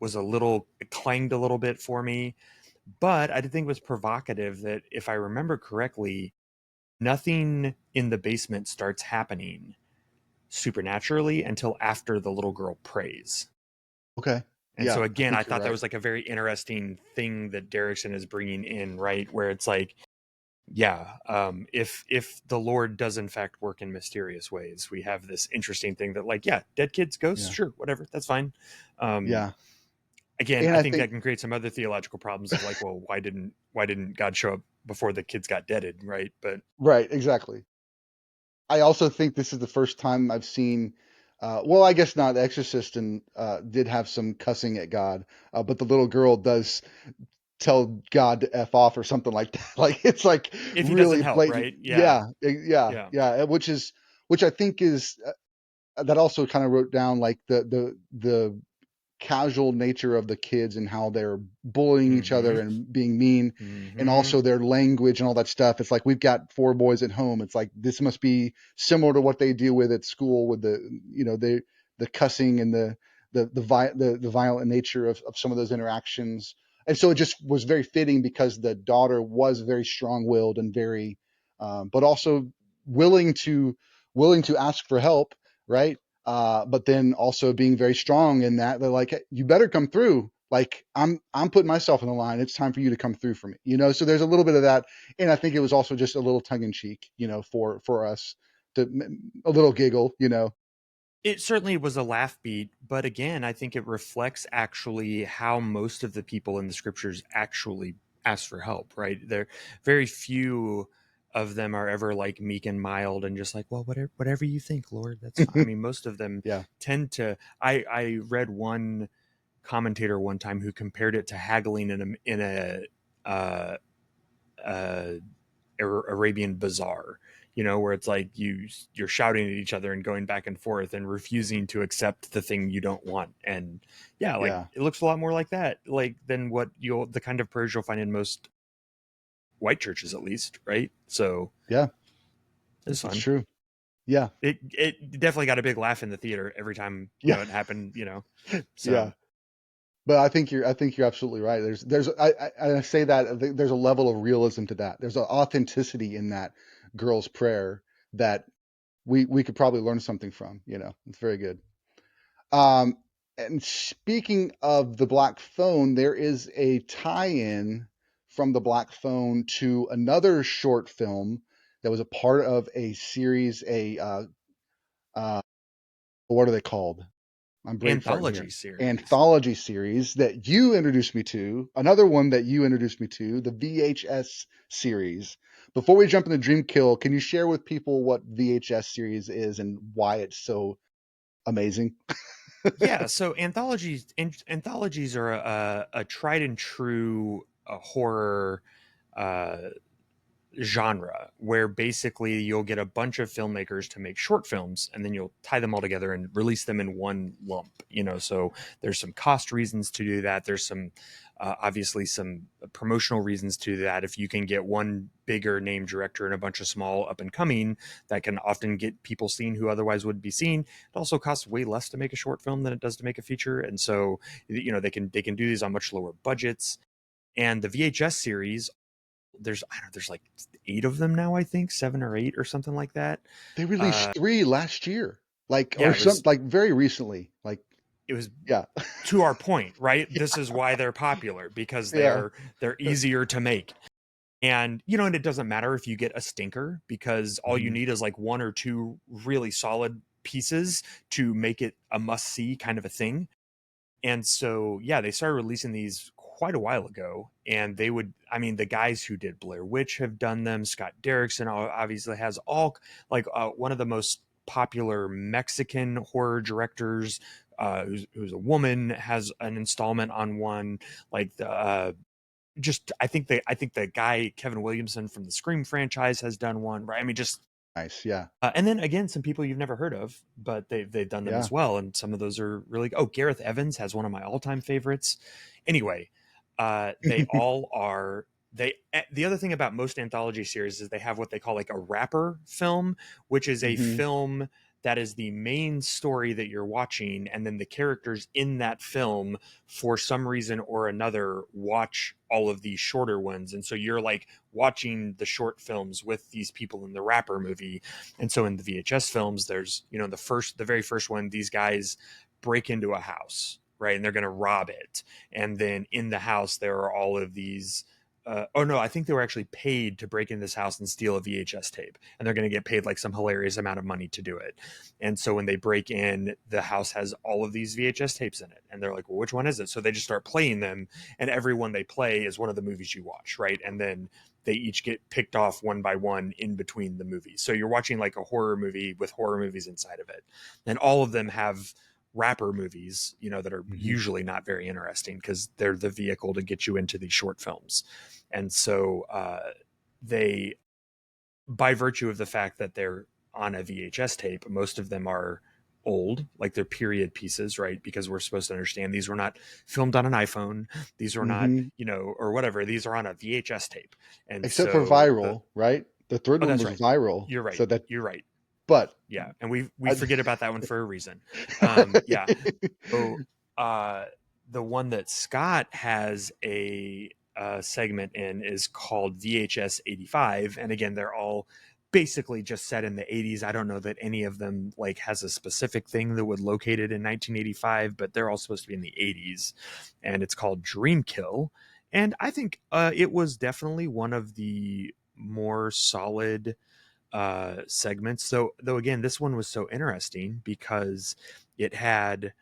was it clanged a little bit for me. But I did think it was provocative that, if I remember correctly, nothing in the basement starts happening supernaturally until after the little girl prays. Okay. And so Yeah, I again, I think you're thought that right. was like a very interesting thing that Derrickson is bringing in, right? Where it's like, yeah, if the Lord does in fact work in mysterious ways, we have this interesting thing that, like, yeah, dead kids, ghosts, Yeah. sure, whatever, that's fine. Um, Yeah. Again, And I I think that think can create some other theological problems of like, well, why didn't God show up before the kids got deaded, right? But right, exactly. I also think this is the first time I've seen well, I guess not. The Exorcist and did have some cussing at God, but the little girl does tell God to F off or something like that. Like it's like if he doesn't really help, blatant. right? Yeah, Yeah, yeah. which I think is that also kind of wrote down like the casual nature of the kids and how they're bullying each Mm-hmm. other and being mean, and Mm-hmm. also their language and all that stuff. It's like we've got four boys at home. It's like this must be similar to what they deal with at school with the the cussing and the violent nature of some of those interactions. And so it just was very fitting because the daughter was very strong-willed and very, but also willing to willing to ask for help, right? But then also being very strong in that they're like, hey, you better come through. Like I'm putting myself in the line. It's time for you to come through for me. So there's a little bit of that, and I think it was also just a little tongue in cheek, for us to a little giggle. It certainly was a laugh beat, but again, I think it reflects actually how most of the people in the scriptures actually ask for help, right? There very few of them are ever like meek and mild and just like, well, whatever you think, Lord, that's fine. I mean, most of them Yeah. tend to. I read one commentator one time who compared it to haggling in a uh, uh, Arabian bazaar, where it's like you're shouting at each other and going back and forth and refusing to accept the thing you don't want. And yeah, like Yeah. it looks a lot more like that, like than what the kind of prayers you'll find in most white churches, at least, right? So Yeah. it's It's fun. true. Yeah. It definitely got a big laugh in the theater every time Yeah. it happened. Yeah. So But I think you're absolutely right. I say that there's a level of realism to that. There's an authenticity in that girl's prayer that we could probably learn something from. It's very good. Um, and speaking of the Black Phone, there is a tie-in from the Black Phone to another short film that was a part of a series. Uh, what are they called? I'm brain farting here. anthology series. Anthology series that you introduced me to. Another one that you introduced me to, the VHS series. Before we jump into Dream Kill, can you share with people what VHS series is and why it's so amazing? Yeah, so anthologies are a tried and true horror uh, genre where basically you'll get a bunch of filmmakers to make short films and then you'll tie them all together and release them in one lump. So there's some cost reasons to do that. There's some obviously some promotional reasons to that. If you can get one bigger name director and a bunch of small up and coming, that can often get people seen who otherwise wouldn't be seen. It also costs way less to make a short film than it does to make a feature, and so they can do these on much lower budgets. And the VHS series, there's like 8 of them now, I think 7 or 8 or something like that. They released uh three last year, like yeah, or it was some like very recently. Like it was yeah, to our point, right? This is why they're popular, because yeah, they're easier to make. And and it doesn't matter if you get a stinker, because all you Mhm. need is like one or two really solid pieces to make it a must see kind of a thing. And so, yeah, they started releasing these quite a while ago. And I mean, the guys who did Blair Witch have done them. Scott Derrickson obviously has all, like, one of the most popular Mexican horror directors, who's a woman, has an installment on one. Like, just, I think the guy, Kevin Williamson from the Scream franchise, has done one, right? I mean, just, Nice. Yeah, and then again, some people you've never heard of, but they've done them yeah. as well, and some of those are really. Oh, Gareth Evans has one of my all time favorites. Anyway, they all are. The other thing about most anthology series is they have what they call like a wrapper film, which is a hmm film that is the main story that you're watching, and then the characters in that film for some reason or another watch all of these shorter ones, and so you're like watching the short films with these people in the wrapper movie. And so in the VHS films, there's, you know, the very first one, these guys break into a house, right, and they're going to rob it, and then in the house there are all of these oh no, I think they were actually paid to break into this house and steal a VHS tape, and they're going to get paid like some hilarious amount of money to do it. And so when they break in, the house has all of these VHS tapes in it, and they're like, well, which one is it? So they just start playing them, and every one they play is one of the movies you watch, right? And then they each get picked off one by one in between the movies. So you're watching like a horror movie with horror movies inside of it, and all of them have wrapper movies, you know, that are usually not very interesting because they're the vehicle to get you into these short films. And so they, by virtue of the fact that they're on a VHS tape, most of them are old, like they're period pieces, right? Because we're supposed to understand these were not filmed on an iPhone, these were not, you know, or whatever, these are on a VHS tape. And except for so viral, right? The third one that's was right, viral. you're right, So that, you're right. but Yeah, and we I, forget about that one for a reason. Yeah. So the one that Scott has a segment in is called VHS 85, and again, they're all basically just set in the 80s. I don't know that any of them like has a specific thing that would locate it in 1985, but they're all supposed to be in the 80s, and it's called Dream Kill. And I think it was definitely one of the more solid segments. So though again, this one was so interesting because it had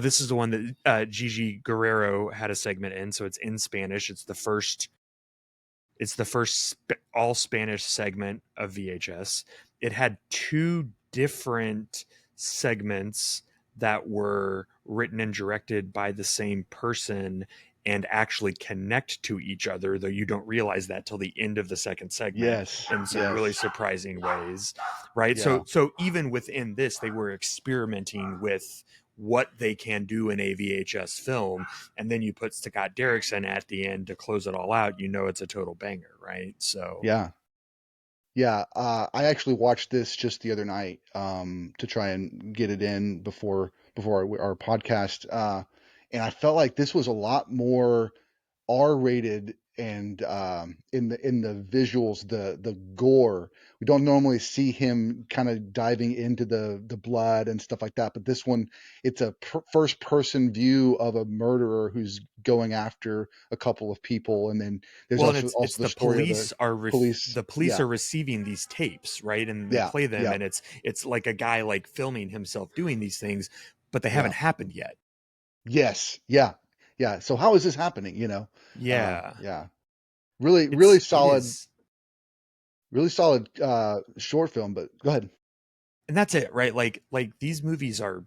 this is the one that Gigi Guerrero had a segment in, so it's in Spanish. It's the first all Spanish segment of VHS. It had two different segments that were written and directed by the same person and actually connect to each other, though you don't realize that till the end of the second segment yes, in some yes, really surprising ways, right? yeah, So even within this, they were experimenting with what they can do in a VHS film, and then you put Scott Derrickson at the end to close it all out. You know, it's a total banger, right? So yeah, yeah. I actually watched this just the other night to try and get it in before our podcast, and I felt like this was a lot more R-rated and in the visuals, the gore. We don't normally see him kind of diving into the blood and stuff like that, but this one, it's a first person view of a murderer who's going after a couple of people, and then there's well, and also it's the the story of the police are police. Yeah, receiving these tapes, right? And they yeah, play them, yeah, and it's like a guy like filming himself doing these things, but they yeah. haven't happened yet. Yes, yeah, yeah. So how is this happening? Yeah, Yeah, really, really it solid, is. really solid short film. But go ahead. And that's it, right? Like these movies are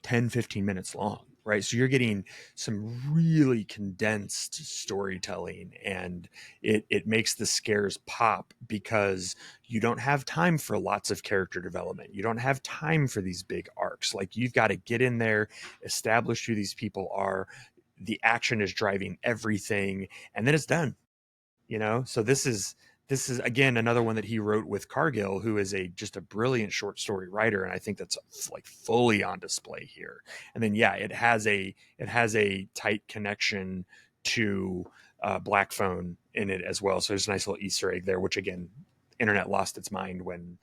10-15 minutes long, right? So you're getting some really condensed storytelling, and it makes the scares pop because you don't have time for lots of character development. You don't have time for these big arcs. Like, you've got to get in there, establish who these people are, the action is driving everything, and then it's done, you know. So this is again another one that he wrote with Cargill, who is a just a brilliant short story writer, and I think that's like fully on display here. And then yeah, it has a tight connection to Black Phone in it as well, so there's a nice little Easter egg there, which again, internet lost its mind when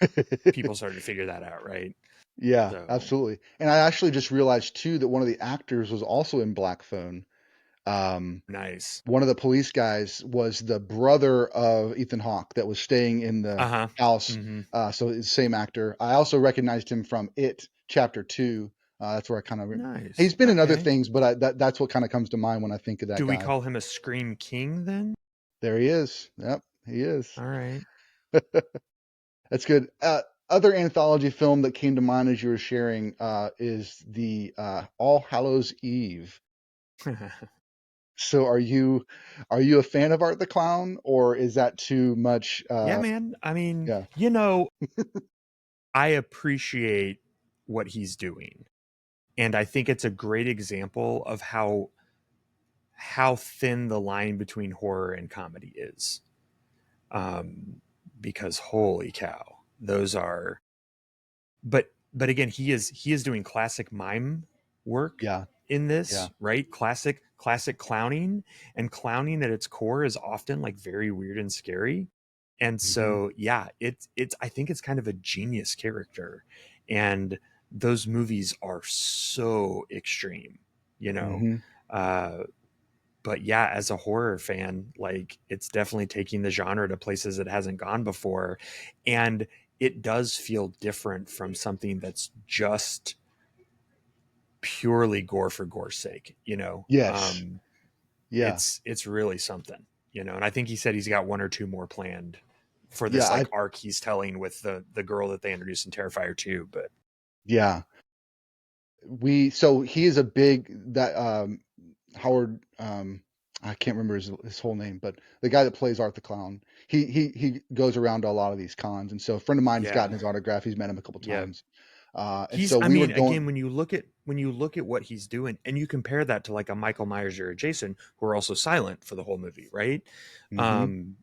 people started to figure that out, right? Yeah, So absolutely. And I actually just realized too that one of the actors was also in Black Phone. Um, nice. One of the police guys was the brother of Ethan Hawke that was staying in the Uh-huh. house. Mm-hmm. So it's the same actor. I also recognized him from It Chapter 2. That's where I kind of Nice. he's been in other Okay. things, but that's what kind of comes to mind when I think of that Do we guy. call him a Scream King then? There he is. Yep, he is. All right. That's good. Other anthology film that came to mind as you were sharing is the All Hallows Eve. So are you a fan of Art the Clown, or is that too much? Yeah, man. I mean, Yeah, you know, I appreciate what he's doing. And I think it's a great example of how thin the line between horror and comedy is. Um, because holy cow, those are. But but again, he is doing classic mime work Yeah, in yeah. this, right? Classic clowning, and clowning at its core is often like very weird and scary. And Hmm. so yeah, it's I think it's kind of a genius character. And those movies are so extreme, you know. Hmm. Uh but yeah, as a horror fan, like it's definitely taking the genre to places it hasn't gone before. And it does feel different from something that's just purely gore for gore's sake, you know. Yes. Yeah. It's really something, you know. And I think he said he's got one or two more planned for Yeah. this like arc he's telling with the girl that they introduced in Terrifier 2. But Yeah. So he is a big, that, Howard, I can't remember his whole name, but the guy that plays Art the Clown, he goes around to a lot of these cons. And so a friend of mine has yeah, gotten his autograph. He's met him a couple yeah, times. And so I we were mean, again, going, when you look at what he's doing and you compare that to like a Michael Myers or a Jason who are also silent for the whole movie, right? hmm. um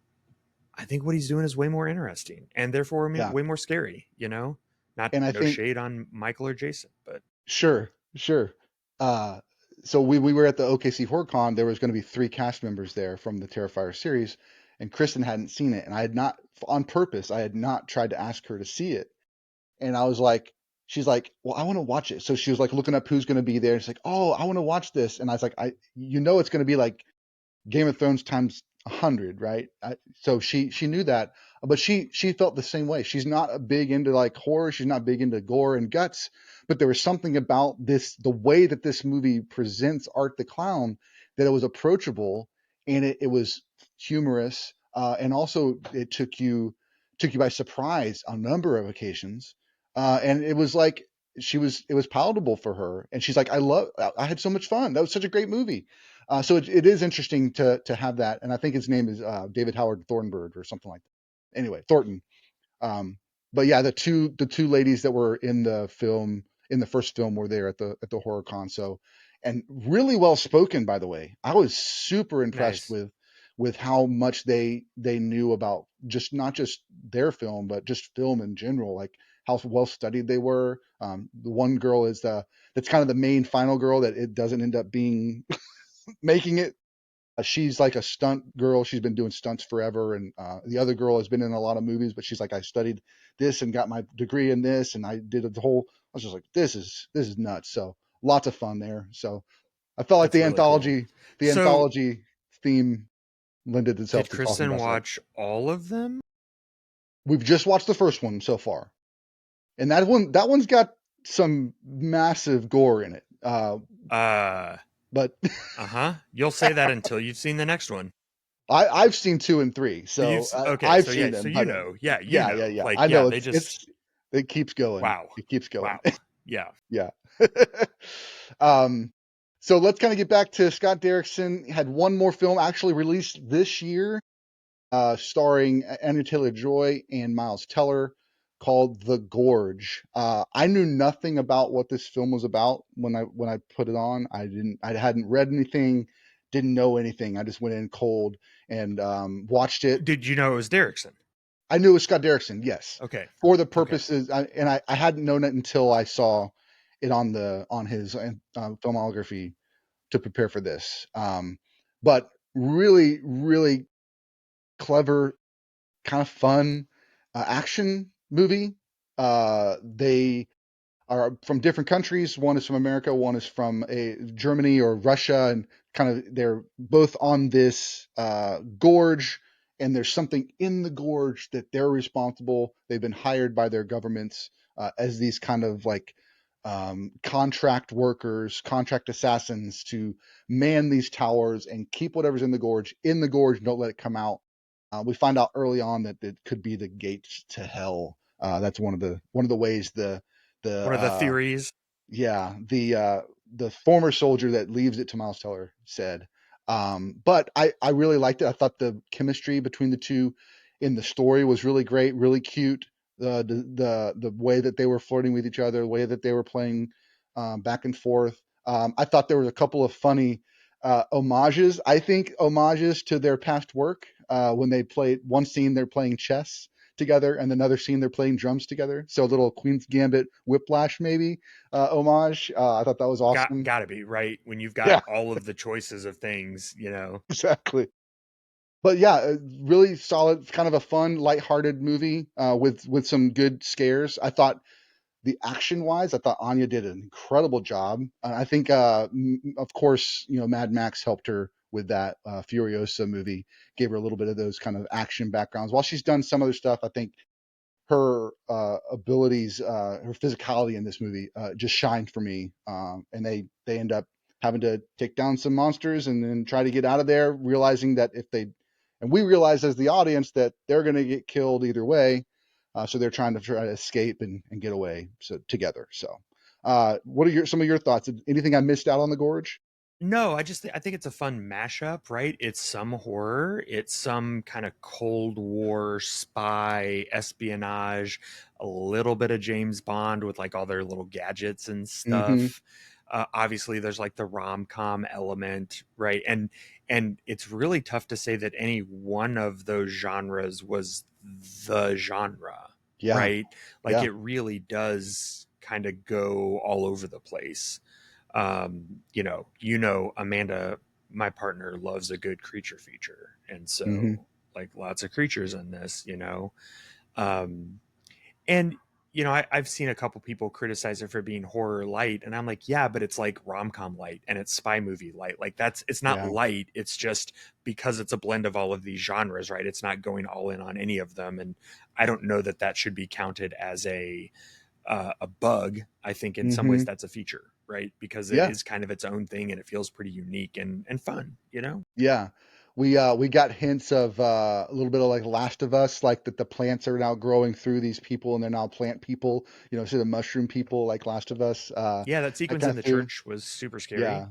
I think what he's doing is way more interesting and therefore Yeah. way more scary, you know. Not And I no think, shade on Michael or Jason, but sure, sure. Uh, so we were at the OKC HorrorCon. There was going to be three cast members there from the Terrifier series, and Kristen hadn't seen it, and I had not, on purpose, I had not tried to ask her to see it. And I was like, she's like, well, I want to watch it. So she was like looking up who's going to be there. She's like, oh, I want to watch this. And I was like, it's going to be like Game of Thrones times 100, right? So she knew that, but she felt the same way. She's not big into like horror. She's not big into gore and guts, but there was something about this, the way that this movie presents Art the Clown, that it was approachable, and it was humorous, and also it took you by surprise on a number of occasions, and it was like it was palatable for her, and she's like, I had so much fun. That was such a great movie. So it is interesting to have that, and I think his name is David Howard Thornburg or something like that. Anyway, Thornton. Um, but yeah, the two ladies that were in the film, in the first film, were there at the horror con. So, and really well spoken, by the way. I was super impressed nice. with how much they knew about just not just their film, but just film in general, like how well studied they were. The one girl is that's kind of the main final girl that it doesn't end up being making it. She's like a stunt girl. She's been doing stunts forever. And the other girl has been in a lot of movies, but she's like, I studied this and got my degree in this, and I did the whole. I was just like, this is nuts. So lots of fun there. So I felt like That's the really cool. So anthology theme lended itself did to talking Kristen about stuff. watch all of them? We've just watched the first one so far, and that one's got some massive gore in it. Uh But uh-huh. You'll say that until you've seen the next one. I've seen 2 and 3, so Okay, I've so seen yeah, so them. you But know. Yeah, you yeah, yeah, know. yeah. Like I yeah, know they just it keeps going. wow. It keeps going. Wow. Yeah. Yeah. um, so let's kind of get back to Scott Derrickson. Had one more film actually released this year, starring Anya Taylor-Joy and Miles Teller, called The Gorge. I knew nothing about what this film was about when I put it on. I hadn't read anything, didn't know anything. I just went in cold and watched it. Did you know it was Derrickson? I knew it was Scott Derrickson, yes, Okay. for the Okay. purposes, I hadn't known it until I saw it on his filmography to prepare for this. But really, really clever, kind of fun action movie. They are from different countries. One is from America, one is from Germany or Russia, and kind of they're both on this gorge. And there's something in the gorge that they're responsible. They've been hired by their governments as these kind of like contract workers, contract assassins to man these towers and keep whatever's in the gorge, and don't let it come out. We find out early on that it could be the gates to hell. That's one of the ways the One of the theories. yeah, the former soldier that leaves it to Miles Teller said. But I really liked it. I thought the chemistry between the two in the story was really great, really cute. The way that they were flirting with each other, the way that they were playing back and forth. I thought there was a couple of funny homages. I think homages to their past work when they played one scene. They're playing chess together, and another scene they're playing drums together. So a little Queen's Gambit Whiplash maybe homage. I thought that was awesome. Gotta be right when you've got Yeah, all of the choices of things, exactly. But yeah, really solid, kind of a fun, lighthearted movie with some good scares. I thought the action wise, I thought Anya did an incredible job. I think, of course, Mad Max helped her with that. Furiosa movie gave her a little bit of those kind of action backgrounds. While she's done some other stuff, I think her abilities, her physicality in this movie just shined for me. And they end up having to take down some monsters and then try to get out of there, realizing that and we realize as the audience that they're going to get killed either way. So they're trying to escape and get away together. So, what are some of your thoughts? Anything I missed out on the Gorge? No, I think it's a fun mashup, right? It's some horror, it's some kind of Cold War spy espionage, a little bit of James Bond with like all their little gadgets and Mm-hmm. stuff. Obviously, there's like the rom-com element, right? And it's really tough to say that any one of those genres was the genre, Yeah. right? Like Yeah. it really does kind of go all over the place. Amanda, my partner, loves a good creature feature, and Mm-hmm. so like lots of creatures in this. um and I've seen a couple people criticize it for being horror light, and I'm like, yeah, but it's like rom-com light and it's spy movie light. Like it's not Yeah. light, it's just because it's a blend of all of these genres, right? It's not going all in on any of them, and I don't know that that should be counted as a bug. I think in some Mm-hmm. ways that's a feature, right? Because it Yeah. is kind of its own thing and it feels pretty unique and fun. Yeah. We got hints of a little bit of like Last of Us, like that the plants are now growing through these people and they're now plant people, instead of mushroom people like Last of Us. Yeah, that I sequence kind in of the threw, church was super scary, yeah,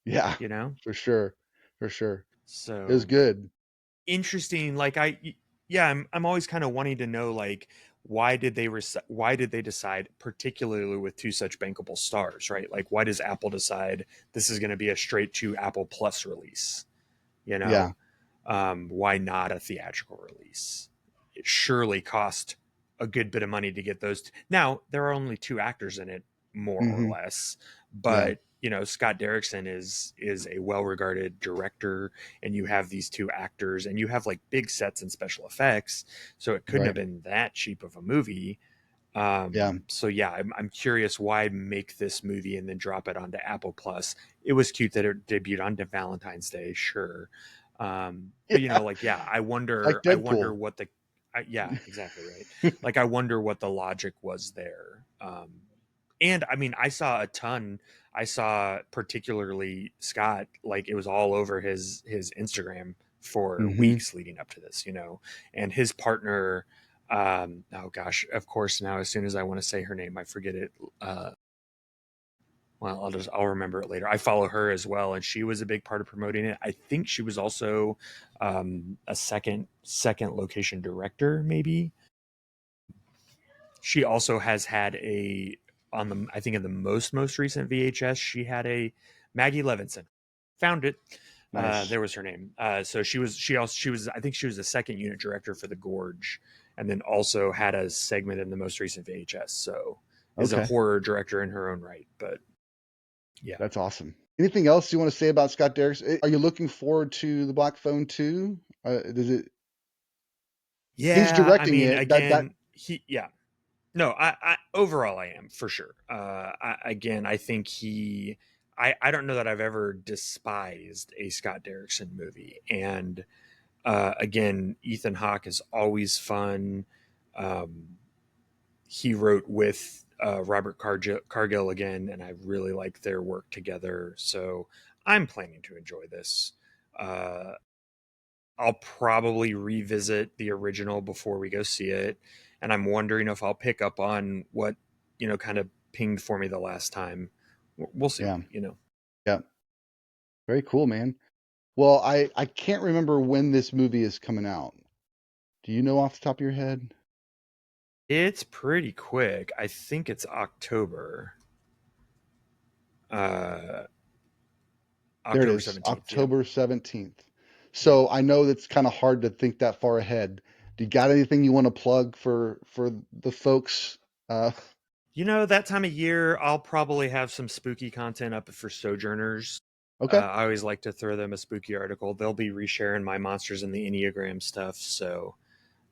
yeah, you know? for sure, for sure. It was So good. interesting. Yeah, I'm always kind of wanting to know, like, why did they decide, particularly with two such bankable stars, right? Like, why does Apple decide this is going to be a straight to Apple Plus release? You Yeah. know, why not a theatrical release? It surely cost a good bit of money to get those. Now there are only two actors in it, more or Hmm. less, Yeah. but Scott Derrickson is a well-regarded director, and you have these two actors, and you have like big sets and special effects, so it couldn't have Right. been that cheap of a movie. Yeah. So yeah, I'm curious why make this movie and then drop it onto Apple Plus. It was cute that it debuted on Valentine's Day, sure. But Yeah. like, yeah, Like I wonder Deadpool. what yeah, exactly right. Like, I wonder what the logic was there. And I mean, I saw particularly Scott, like it was all over his Instagram for Hmm. weeks leading up to this, and his partner, oh gosh, of course, now as soon as I want to say her name I forget it. uh well, I'll remember it later. I follow her as well, and she was a big part of promoting it. I think she was also a second location director, maybe. She also has had a on the I think in the most recent VHS she had a Maggie Levinson. Found it. Nice. There was her name. So she was I think she was the second unit director for the Gorge, and then also had a segment in the most recent VHS. So is a Okay. horror director in her own right. But yeah, That's awesome. Anything else you want to say about Scott Derrickson? Are you looking forward to the Black Phone 2? Does it? He's yeah. I directing mean, it. That. again, yeah. No, I overall I am for sure. I think I don't know that I've ever despised a Scott Derrickson movie, and again, Ethan Hawke is always fun. Um, he wrote with Robert Cargill again, and I really like their work together. So I'm planning to enjoy this. Uh, I'll probably revisit the original before we go see it, and I'm wondering if I'll pick up on what kind of pinged for me the last time. We'll see. Yeah. Yeah. Very cool, man. Well, I can't remember when this movie is coming out. Do you know off the top of your head? It's pretty quick. I think it's October. Uh, There it October is, 17th. Yep. October 17th. Yep. So I know that's kind of hard to think that far ahead. Do you got anything you want to plug for the folks? That time of year, I'll probably have some spooky content up for Sojourners. Okay. I always like to throw them a spooky article. They'll be resharing my Monsters in the Enneagram stuff, so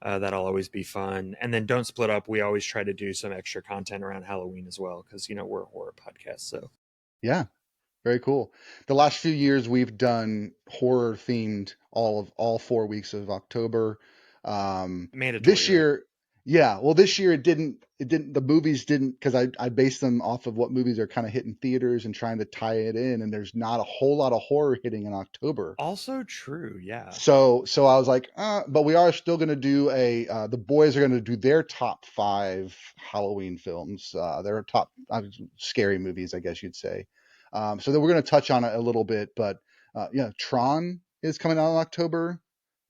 that'll always be fun. And then Don't Split Up, we always try to do some extra content around Halloween as well, because we're a horror podcast. So Yeah. Very cool. The last few years we've done horror themed all 4 weeks of October. This mandatory, right? year, yeah. Well, this year it didn't the movies didn't because I based them off of what movies are kind of hitting theaters and trying to tie it in, and there's not a whole lot of horror hitting in October. Also true, yeah. So I was like, but we are still going to do the boys are going to do their top 5 Halloween films, their top scary movies, I guess you'd say. So then we're going to touch on it a little bit, but yeah, Tron is coming out in October.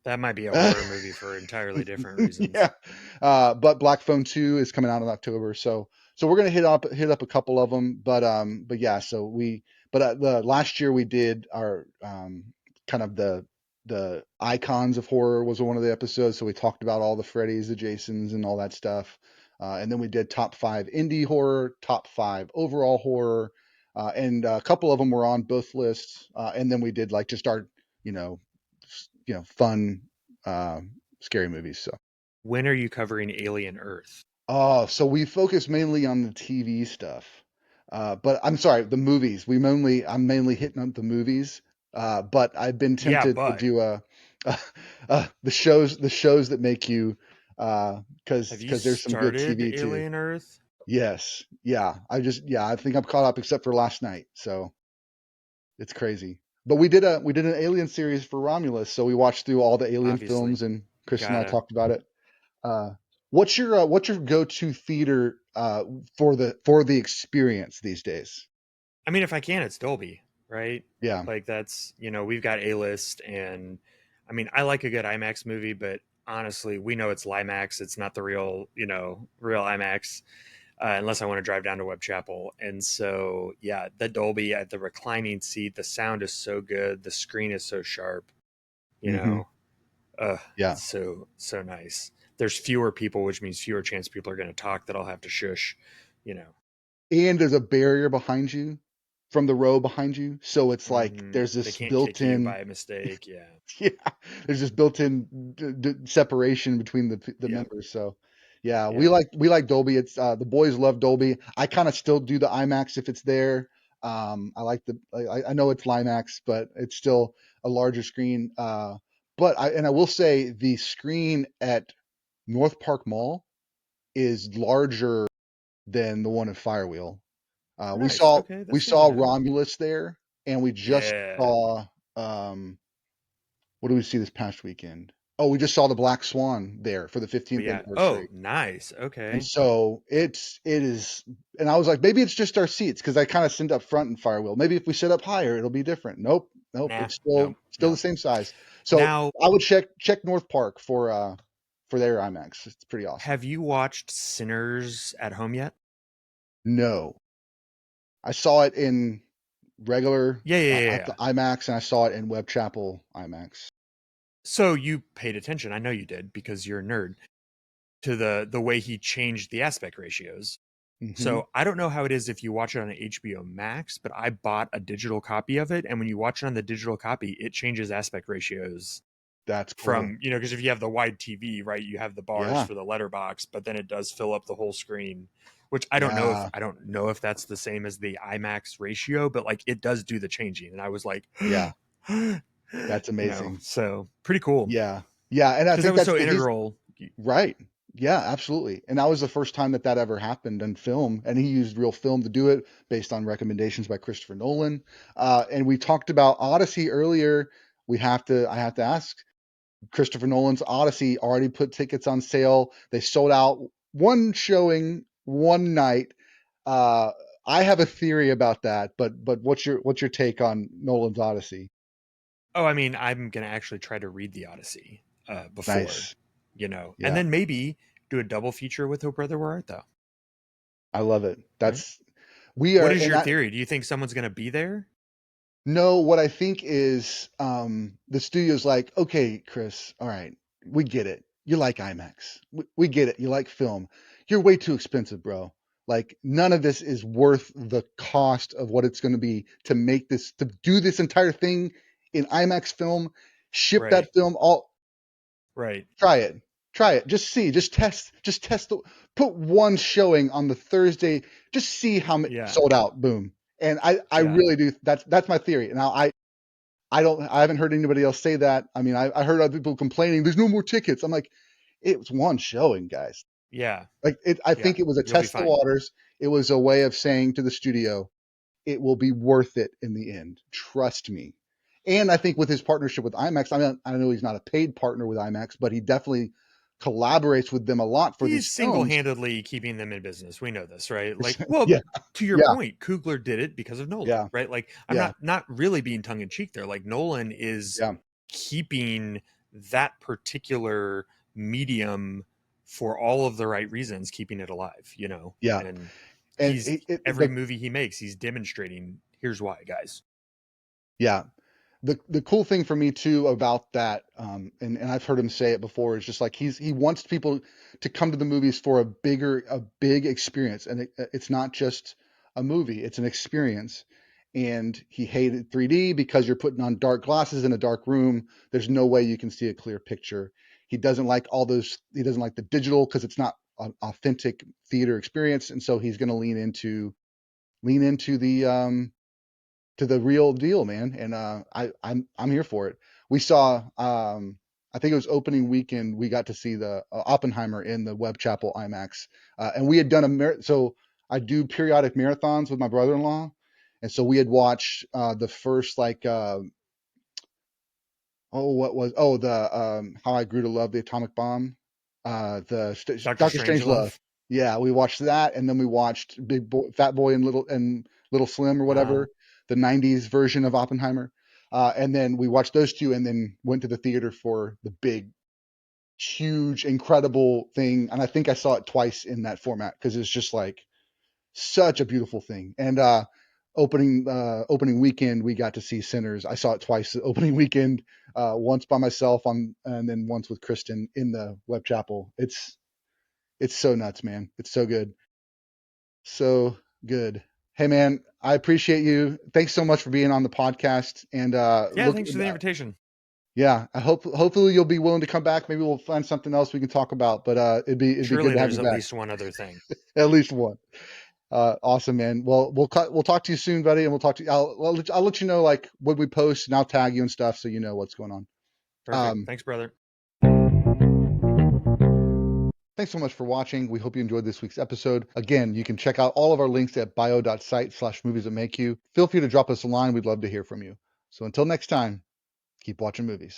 That might be a horror movie for entirely different reasons. Yeah, but Black Phone 2 is coming out in October, so we're gonna hit up a couple of them, but yeah, the last year we did our kind of the icons of horror was one of the episodes, so we talked about all the Freddys, the Jasons, and all that stuff, and then we did top 5 indie horror, top 5 overall horror, and a couple of them were on both lists, and then we did like just our you know fun uh, scary movies. So, When are you covering Alien Earth? so we focus mainly on the TV stuff, but I'm sorry, the movies. I'm mainly hitting up the movies, but I've been Yeah, tempted to but do the shows that make you, have you because there's some good started TV too. Alien Earth? Yes, yeah. I think I'm caught up except for last night. So it's crazy. But we did an Alien series for Romulus, so we watched through all the Alien Obviously. films, and Chris and I Gotta. talked about it. Uh, what's your go-to theater for the experience these days? I mean, if I can, it's Dolby, right? Yeah, Like that's, we've got A list, and I mean, I like a good IMAX movie, but honestly, we know it's Limax. It's not the real IMAX, unless I want to drive down to Web Chapel. And so, yeah, the Dolby at the reclining seat, the sound is so good, the screen is so sharp, you hmm know, uh, yeah. it's so nice. There's fewer people, which means fewer chance people are going to talk that I'll have to shush, you know. And there's a barrier behind you from the row behind you, so it's like there's They this can't kick you built-in by mistake. Yeah. yeah, there's this built-in separation between the Yep. members. So, yeah, we Yep. like Dolby. It's the boys love Dolby. I kind of still do the IMAX if it's there. I like I know it's Limax, but it's still a larger screen. But I will say the screen at North Park Mall is larger than the one at Firewheel. Oh, We nice. saw Okay, we that's good to saw know. Romulus there, and we just Yeah. saw what do we see this past weekend? Oh, we just saw the Black Swan there for the But 15th yeah. Oh, anniversary. nice. And Okay. so it is, and I was like, maybe it's just our seats because I kind of sit up front in Firewheel. Maybe if we sit up higher, it'll be different. Nope, nope, Nah. it's No. still the No. same size. So Now, I would check North Park for their IMAX. It's pretty awesome. have you watched Sinners at home yet? No, I saw it in regular Yeah. Yeah. Yeah. at the Yeah. IMAX, and I saw it in Web Chapel IMAX. So you paid attention. I know you did because you're a nerd to the way he changed the aspect ratios. Hmm. So I don't know how it is if you watch it on HBO Max, but I bought a digital copy of it, and when you watch it on the digital copy, it changes aspect ratios That's cool. from because if you have the wide TV, right, you have the bars Yeah, for the letterbox, but then it does fill up the whole screen. Which yeah, I don't know if that's the same as the IMAX ratio, but like it does do the changing, and I was like, yeah. That's amazing. so pretty cool Yeah. Yeah. And I because that think was that's so he's integral. right. Yeah, absolutely. And that was the first time that ever happened in film. And he used real film to do it based on recommendations by Christopher Nolan. And we talked about Odyssey earlier. I have to ask Christopher Nolan's Odyssey already put tickets on sale. They sold out one showing one night. Uh, I have a theory about that, but what's your take on Nolan's Odyssey? Oh, I mean, I'm gonna actually try to read the Odyssey before, Nice. and Yeah. then maybe do a double feature with Oh Brother Where Art Thou, I love it. right? We are, What is and your I theory? Do you think someone's gonna be there? know what I think is the studio's like, okay, Chris, all right, we get it. you like IMAX. We get it. You like film. You're way too expensive, bro. Like, none of this is worth the cost of what it's going to be to make this, to do this entire thing in IMAX film, ship Right. that film all. Right. Try it. Try it. Just see. Just test. Put one showing on the Thursday. Just see how many Yeah. sold out. Boom. And I Yeah. really do. That's my theory. Now I haven't heard anybody else say that. I mean, I heard other people complaining, there's no more tickets. I'm like, it was one showing, guys. Yeah. Like, I Yeah. think it was a You'll be test of the fine. waters. It was a way of saying to the studio, it will be worth it in the end. Trust me. And I think with his partnership with IMAX, I mean, I know he's not a paid partner with IMAX, but he definitely collaborates with them a lot for He's these films. single-handedly keeping them in business. We know this, right? Like, well, Yeah, to your yeah, point, Coogler did it because of Nolan, yeah, right? Like, I'm yeah, not really being tongue in cheek there. Like, Nolan is yeah, keeping that particular medium for all of the right reasons, keeping it alive, you know. yeah. And And he's every movie he makes, he's demonstrating, here's why, guys. yeah. The cool thing for me too about that, and I've heard him say it before, is just like he wants people to come to the movies for a big experience, and it's not just a movie, it's an experience. And he hated 3D because you're putting on dark glasses in a dark room. There's no way you can see a clear picture. He doesn't like all those. He doesn't like the digital because it's not an authentic theater experience, and so he's going to lean into the to the real deal, man. And I'm here for it. We saw I think it was opening weekend. We got to see the Oppenheimer in the Webb Chapel IMAX, and we had done so I do periodic marathons with my brother-in-law, and so we had watched the first like the How I Grew to Love the Atomic Bomb, Dr. Doctor Strangelove. Strangelove. Yeah, we watched that, and then we watched Fat Boy and Little Slim or Uh, whatever, the '90s version of Oppenheimer, and then we watched those two, and then went to the theater for the big, huge, incredible thing. And I think I saw it twice in that format because it's just like such a beautiful thing. And opening weekend we got to see Sinners. I saw it twice opening weekend, once by myself and then once with Kristen in the Webb Chapel. It's so nuts, man. It's so good. So good. Hey man, I appreciate you. Thanks so much for being on the podcast. And yeah, thanks for the invitation. yeah, hopefully you'll be willing to come back. Maybe we'll find something else we can talk about. But it'd be good Surely to have there's you at back. least one other thing. At least one. Awesome, man. Well, we'll talk to you soon, buddy, and we'll talk to you. I'll let you know like when we post, and I'll tag you and stuff so you know what's going on. Perfect. Thanks, brother. Thanks so much for watching. We hope you enjoyed this week's episode. Again, you can check out all of our links at bio.site/movies that make you. Feel free to drop us a line. We'd love to hear from you. So until next time, keep watching movies.